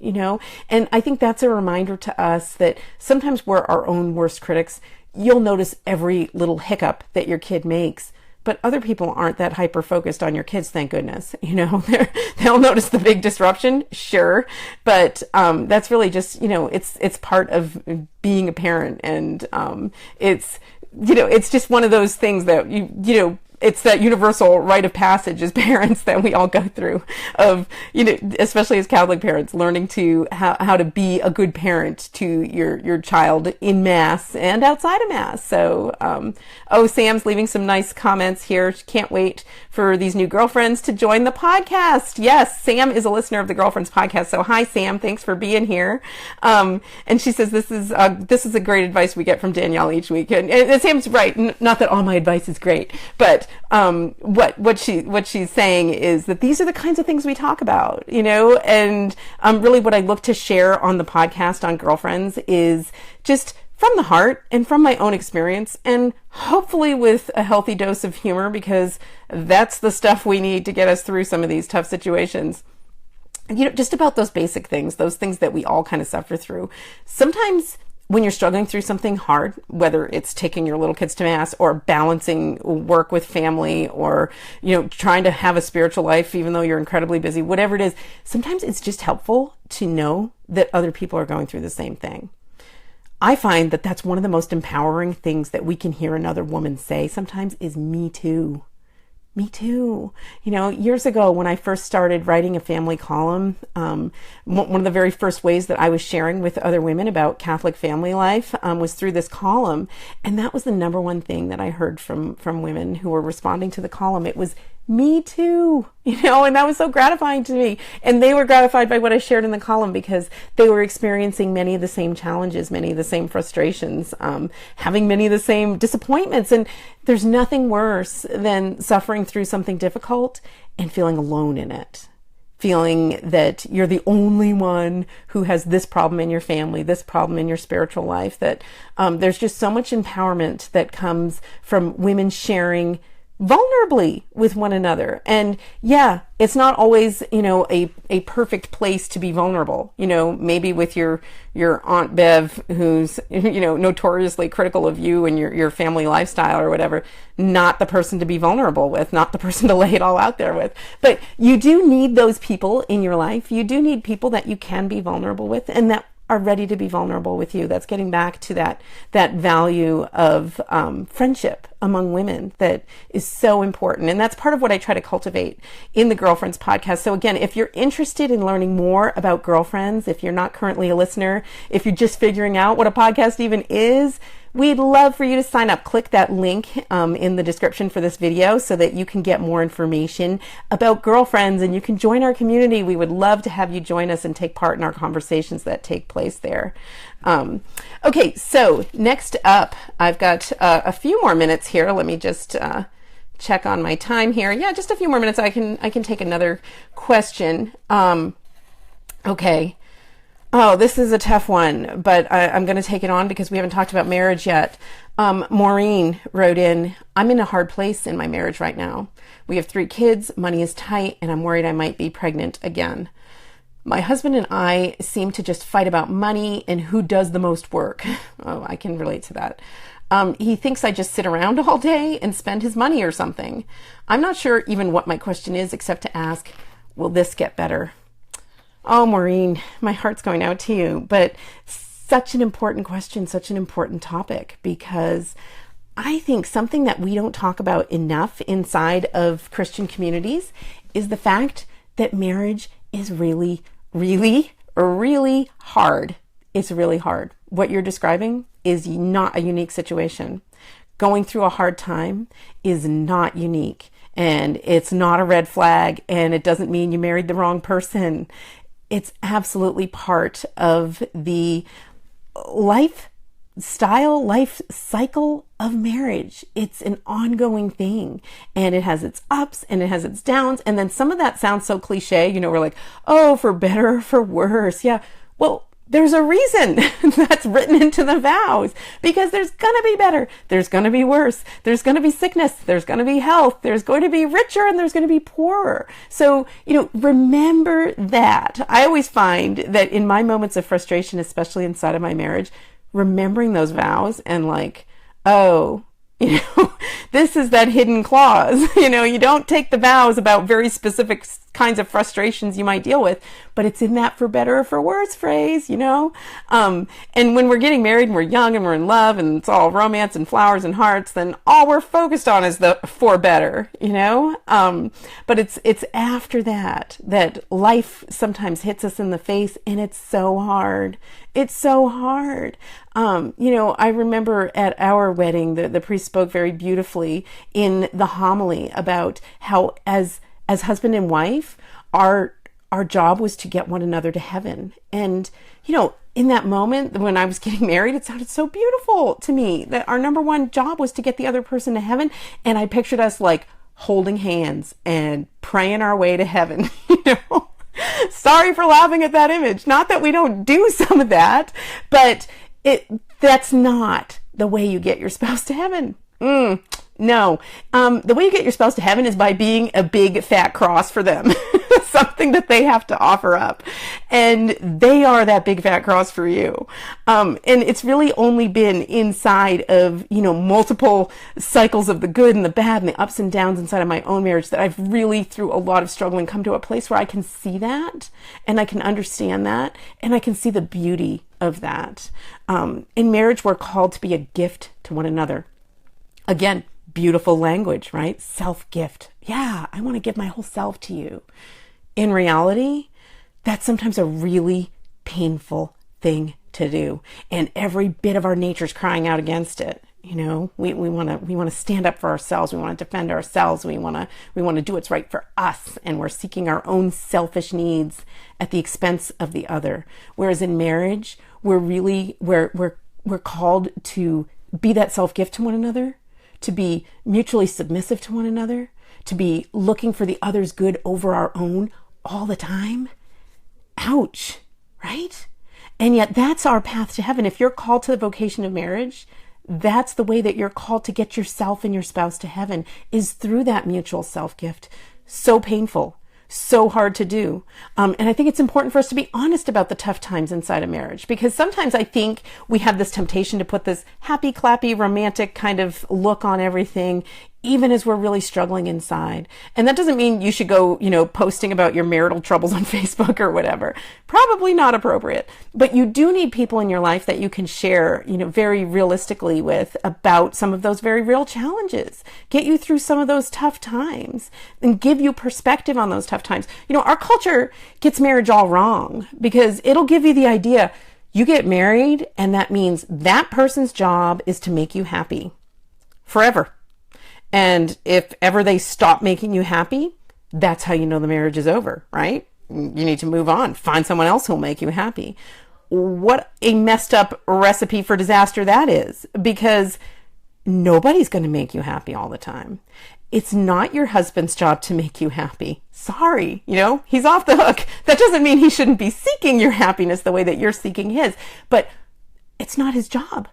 A: And I think that's a reminder to us that sometimes we're our own worst critics. You'll notice every little hiccup that your kid makes. But other people aren't that hyper-focused on your kids, thank goodness. They'll notice the big disruption, sure. But that's really just, it's part of being a parent. And it's just one of those things that, it's that universal rite of passage as parents that we all go through of, especially as Catholic parents, learning to how to be a good parent to your child in Mass and outside of Mass. So, Sam's leaving some nice comments here. She can't wait for these new girlfriends to join the podcast. Yes, Sam is a listener of the Girlfriends podcast. So hi, Sam. Thanks for being here. And she says, this is a great advice we get from Danielle each week. And Sam's right. Not that all my advice is great, but what she's saying is that these are the kinds of things we talk about, and really what I look to share on the podcast on Girlfriends is just from the heart and from my own experience, and hopefully with a healthy dose of humor, because that's the stuff we need to get us through some of these tough situations. Just about those basic things, those things that we all kind of suffer through. Sometimes when you're struggling through something hard, whether it's taking your little kids to Mass or balancing work with family or, trying to have a spiritual life, even though you're incredibly busy, whatever it is, sometimes it's just helpful to know that other people are going through the same thing. I find that that's one of the most empowering things that we can hear another woman say sometimes is me too. Me too. Years ago when I first started writing a family column, one of the very first ways that I was sharing with other women about Catholic family life was through this column. And that was the number one thing that I heard from women who were responding to the column. It was, me too, and that was so gratifying to me. And they were gratified by what I shared in the column because they were experiencing many of the same challenges, many of the same frustrations, having many of the same disappointments. And there's nothing worse than suffering through something difficult and feeling alone in it. Feeling that you're the only one who has this problem in your family, this problem in your spiritual life, that there's just so much empowerment that comes from women sharing vulnerably with one another. And yeah, it's not always, a perfect place to be vulnerable, maybe with your Aunt Bev, who's, notoriously critical of you and your family lifestyle or whatever, not the person to be vulnerable with, not the person to lay it all out there with. But you do need those people in your life. You do need people that you can be vulnerable with and that are ready to be vulnerable with you. That's getting back to that value of friendship among women that is so important. And that's part of what I try to cultivate in the Girlfriends podcast. So again, if you're interested in learning more about Girlfriends, if you're not currently a listener, if you're just figuring out what a podcast even is, we'd love for you to sign up. Click that link in the description for this video so that you can get more information about Girlfriends and you can join our community. We would love to have you join us and take part in our conversations that take place there. Okay, so next up, I've got a few more minutes here. Let me just check on my time here. Yeah, just a few more minutes. I can take another question. Okay. Oh, this is a tough one, but I'm going to take it on because we haven't talked about marriage yet. Maureen wrote in, I'm in a hard place in my marriage right now. We have 3 kids, money is tight, and I'm worried I might be pregnant again. My husband and I seem to just fight about money and who does the most work. Oh, I can relate to that. He thinks I just sit around all day and spend his money or something. I'm not sure even what my question is except to ask, will this get better? Oh, Maureen, my heart's going out to you. But such an important question, such an important topic, because I think something that we don't talk about enough inside of Christian communities is the fact that marriage is really, really, really hard. It's really hard. What you're describing is not a unique situation. Going through a hard time is not unique, and it's not a red flag, and it doesn't mean you married the wrong person. It's absolutely part of the life cycle of marriage. It's an ongoing thing, and it has its ups and it has its downs. And then some of that sounds so cliche, we're like, oh, for better or for worse. Yeah. Well, there's a reason that's written into the vows, because there's going to be better. There's going to be worse. There's going to be sickness. There's going to be health. There's going to be richer and there's going to be poorer. So, remember that. I always find that in my moments of frustration, especially inside of my marriage, remembering those vows and like, oh, this is that hidden clause. You don't take the vows about very specific kinds of frustrations you might deal with, but it's in that for better or for worse phrase, And when we're getting married and we're young and we're in love and it's all romance and flowers and hearts, then all we're focused on is the for better, But it's after that life sometimes hits us in the face, and it's so hard. It's so hard. I remember at our wedding, the priest spoke very beautifully in the homily about how as husband and wife, our job was to get one another to heaven. And, in that moment when I was getting married, it sounded so beautiful to me that our number one job was to get the other person to heaven. And I pictured us like holding hands and praying our way to heaven, Sorry for laughing at that image. Not that we don't do some of that, but that's not the way you get your spouse to heaven. No. The way you get your spouse to heaven is by being a big fat cross for them. Something that they have to offer up. And they are that big fat cross for you. And it's really only been inside of, multiple cycles of the good and the bad and the ups and downs inside of my own marriage that I've really, through a lot of struggling, come to a place where I can see that and I can understand that and I can see the beauty of that. In marriage, we're called to be a gift to one another. Again, beautiful language, right? Self-gift. Yeah, I want to give my whole self to you. In reality, that's sometimes a really painful thing to do. And every bit of our nature is crying out against it. We want to stand up for ourselves. We want to defend ourselves. We want to do what's right for us. And we're seeking our own selfish needs at the expense of the other. Whereas in marriage, we're called to be that self-gift to one another, to be mutually submissive to one another, to be looking for the other's good over our own all the time. Ouch, right? And yet that's our path to heaven. If you're called to the vocation of marriage, that's the way that you're called to get yourself and your spouse to heaven, is through that mutual self-gift. So painful, so hard to do. And I think it's important for us to be honest about the tough times inside a marriage, because sometimes I think we have this temptation to put this happy, clappy, romantic kind of look on everything, even as we're really struggling inside. And that doesn't mean you should go, posting about your marital troubles on Facebook or whatever. Probably not appropriate. But you do need people in your life that you can share, very realistically with about some of those very real challenges. Get you through some of those tough times and give you perspective on those tough times. Our culture gets marriage all wrong because it'll give you the idea you get married and that means that person's job is to make you happy forever. And if ever they stop making you happy, that's how you know the marriage is over, right? You need to move on. Find someone else who'll make you happy. What a messed up recipe for disaster that is, because nobody's going to make you happy all the time. It's not your husband's job to make you happy. Sorry, he's off the hook. That doesn't mean he shouldn't be seeking your happiness the way that you're seeking his, but it's not his job.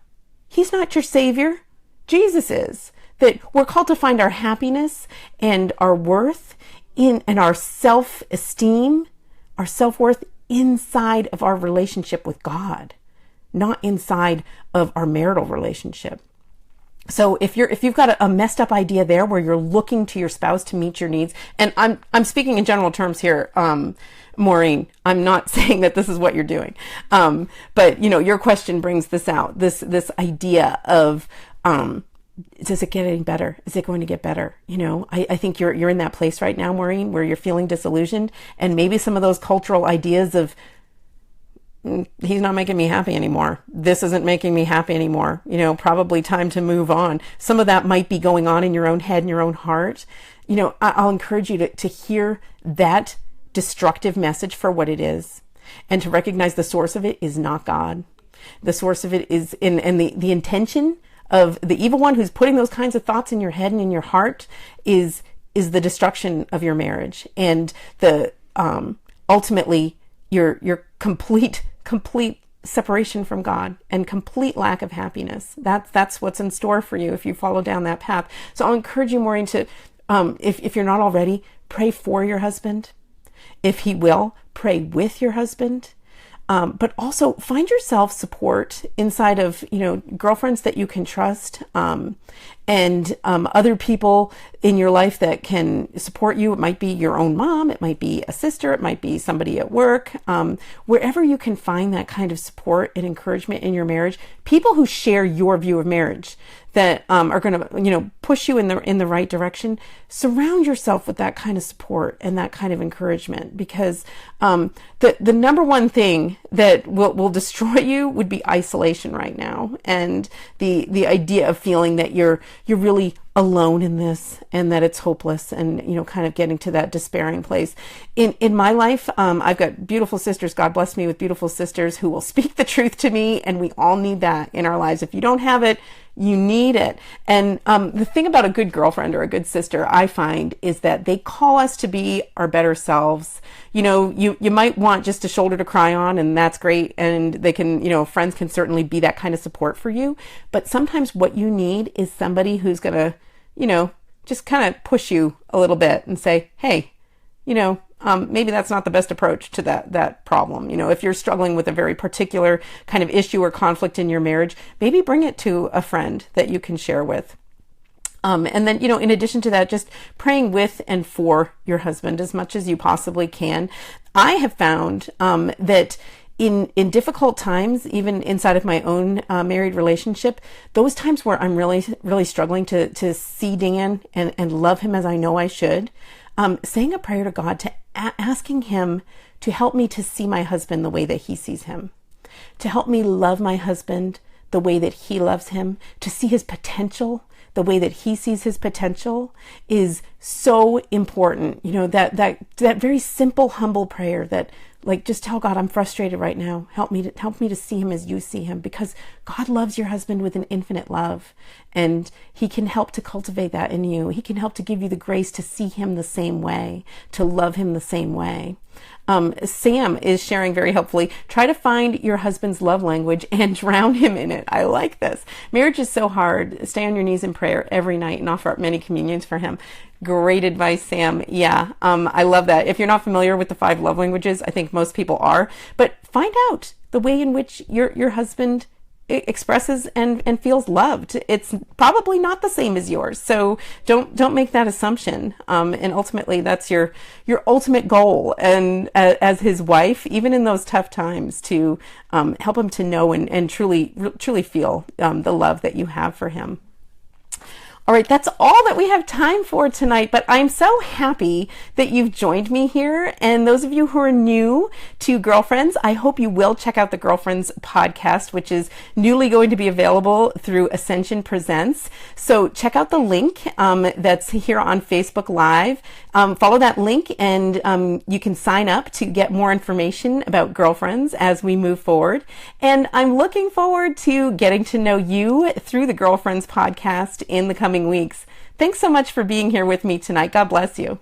A: He's not your savior. Jesus is. That we're called to find our happiness and our worth and our self-esteem, our self-worth inside of our relationship with God, not inside of our marital relationship. So if you've got a messed up idea there where you're looking to your spouse to meet your needs, and I'm speaking in general terms here, Maureen, I'm not saying that this is what you're doing. But your question brings this out, this idea of, is it getting better? Is it going to get better? I think you're in that place right now, Maureen, where you're feeling disillusioned, and maybe some of those cultural ideas of, he's not making me happy anymore. This isn't making me happy anymore. Probably time to move on. Some of that might be going on in your own head and your own heart. I'll encourage you to hear that destructive message for what it is, and to recognize the source of it is not God. The source of it is and the intention of the evil one who's putting those kinds of thoughts in your head and in your heart is the destruction of your marriage, and the ultimately your complete separation from God and complete lack of happiness. That's what's in store for you if you follow down that path. So I'll encourage you, Maureen, to if you're not already, pray for your husband. If he will, pray with your husband. But also find yourself support inside of, girlfriends that you can trust, and other people in your life that can support you. It might be your own mom, it might be a sister, it might be somebody at work, wherever you can find that kind of support and encouragement in your marriage. People who share your view of marriage, that are going to, push you in the right direction. Surround yourself with that kind of support and that kind of encouragement, because the number one thing that will destroy you would be isolation right now, and the idea of feeling that you're really alone in this, and that it's hopeless, and kind of getting to that despairing place. In my life, I've got beautiful sisters. God bless me with beautiful sisters who will speak the truth to me, and we all need that in our lives. If you don't have it, you need it. And the thing about a good girlfriend or a good sister, I find, is that they call us to be our better selves. You might want just a shoulder to cry on, and that's great. And they can, friends can certainly be that kind of support for you. But sometimes what you need is somebody who's going to, just kind of push you a little bit and say, hey, maybe that's not the best approach to that problem. If you're struggling with a very particular kind of issue or conflict in your marriage, maybe bring it to a friend that you can share with. And then, in addition to that, just praying with and for your husband as much as you possibly can. I have found that in difficult times, even inside of my own married relationship, those times where I'm really, really struggling to see Dan and love him as I know I should, saying a prayer to God, to asking him to help me to see my husband the way that he sees him, to help me love my husband the way that he loves him, to see his potential the way that he sees his potential, is so important. That very simple, humble prayer that, just tell God, I'm frustrated right now. Help me to see him as you see him, because God loves your husband with an infinite love, and he can help to cultivate that in you. He can help to give you the grace to see him the same way, to love him the same way. Sam is sharing very helpfully, try to find your husband's love language and drown him in it. I like this. Marriage is so hard. Stay on your knees in prayer every night and offer up many communions for him. Great advice, Sam. Yeah, I love that. If you're not familiar with the 5 love languages, I think most people are, but find out the way in which your husband expresses and feels loved. It's probably not the same as yours, so don't make that assumption. And ultimately, that's your ultimate goal, and as his wife, even in those tough times, to help him to know and truly feel the love that you have for him. All right, that's all that we have time for tonight, but I'm so happy that you've joined me here. And those of you who are new to Girlfriends, I hope you will check out the Girlfriends podcast, which is newly going to be available through Ascension Presents. So check out the link that's here on Facebook Live. Follow that link, and you can sign up to get more information about Girlfriends as we move forward. And I'm looking forward to getting to know you through the Girlfriends podcast in the coming weeks. Thanks so much for being here with me tonight. God bless you.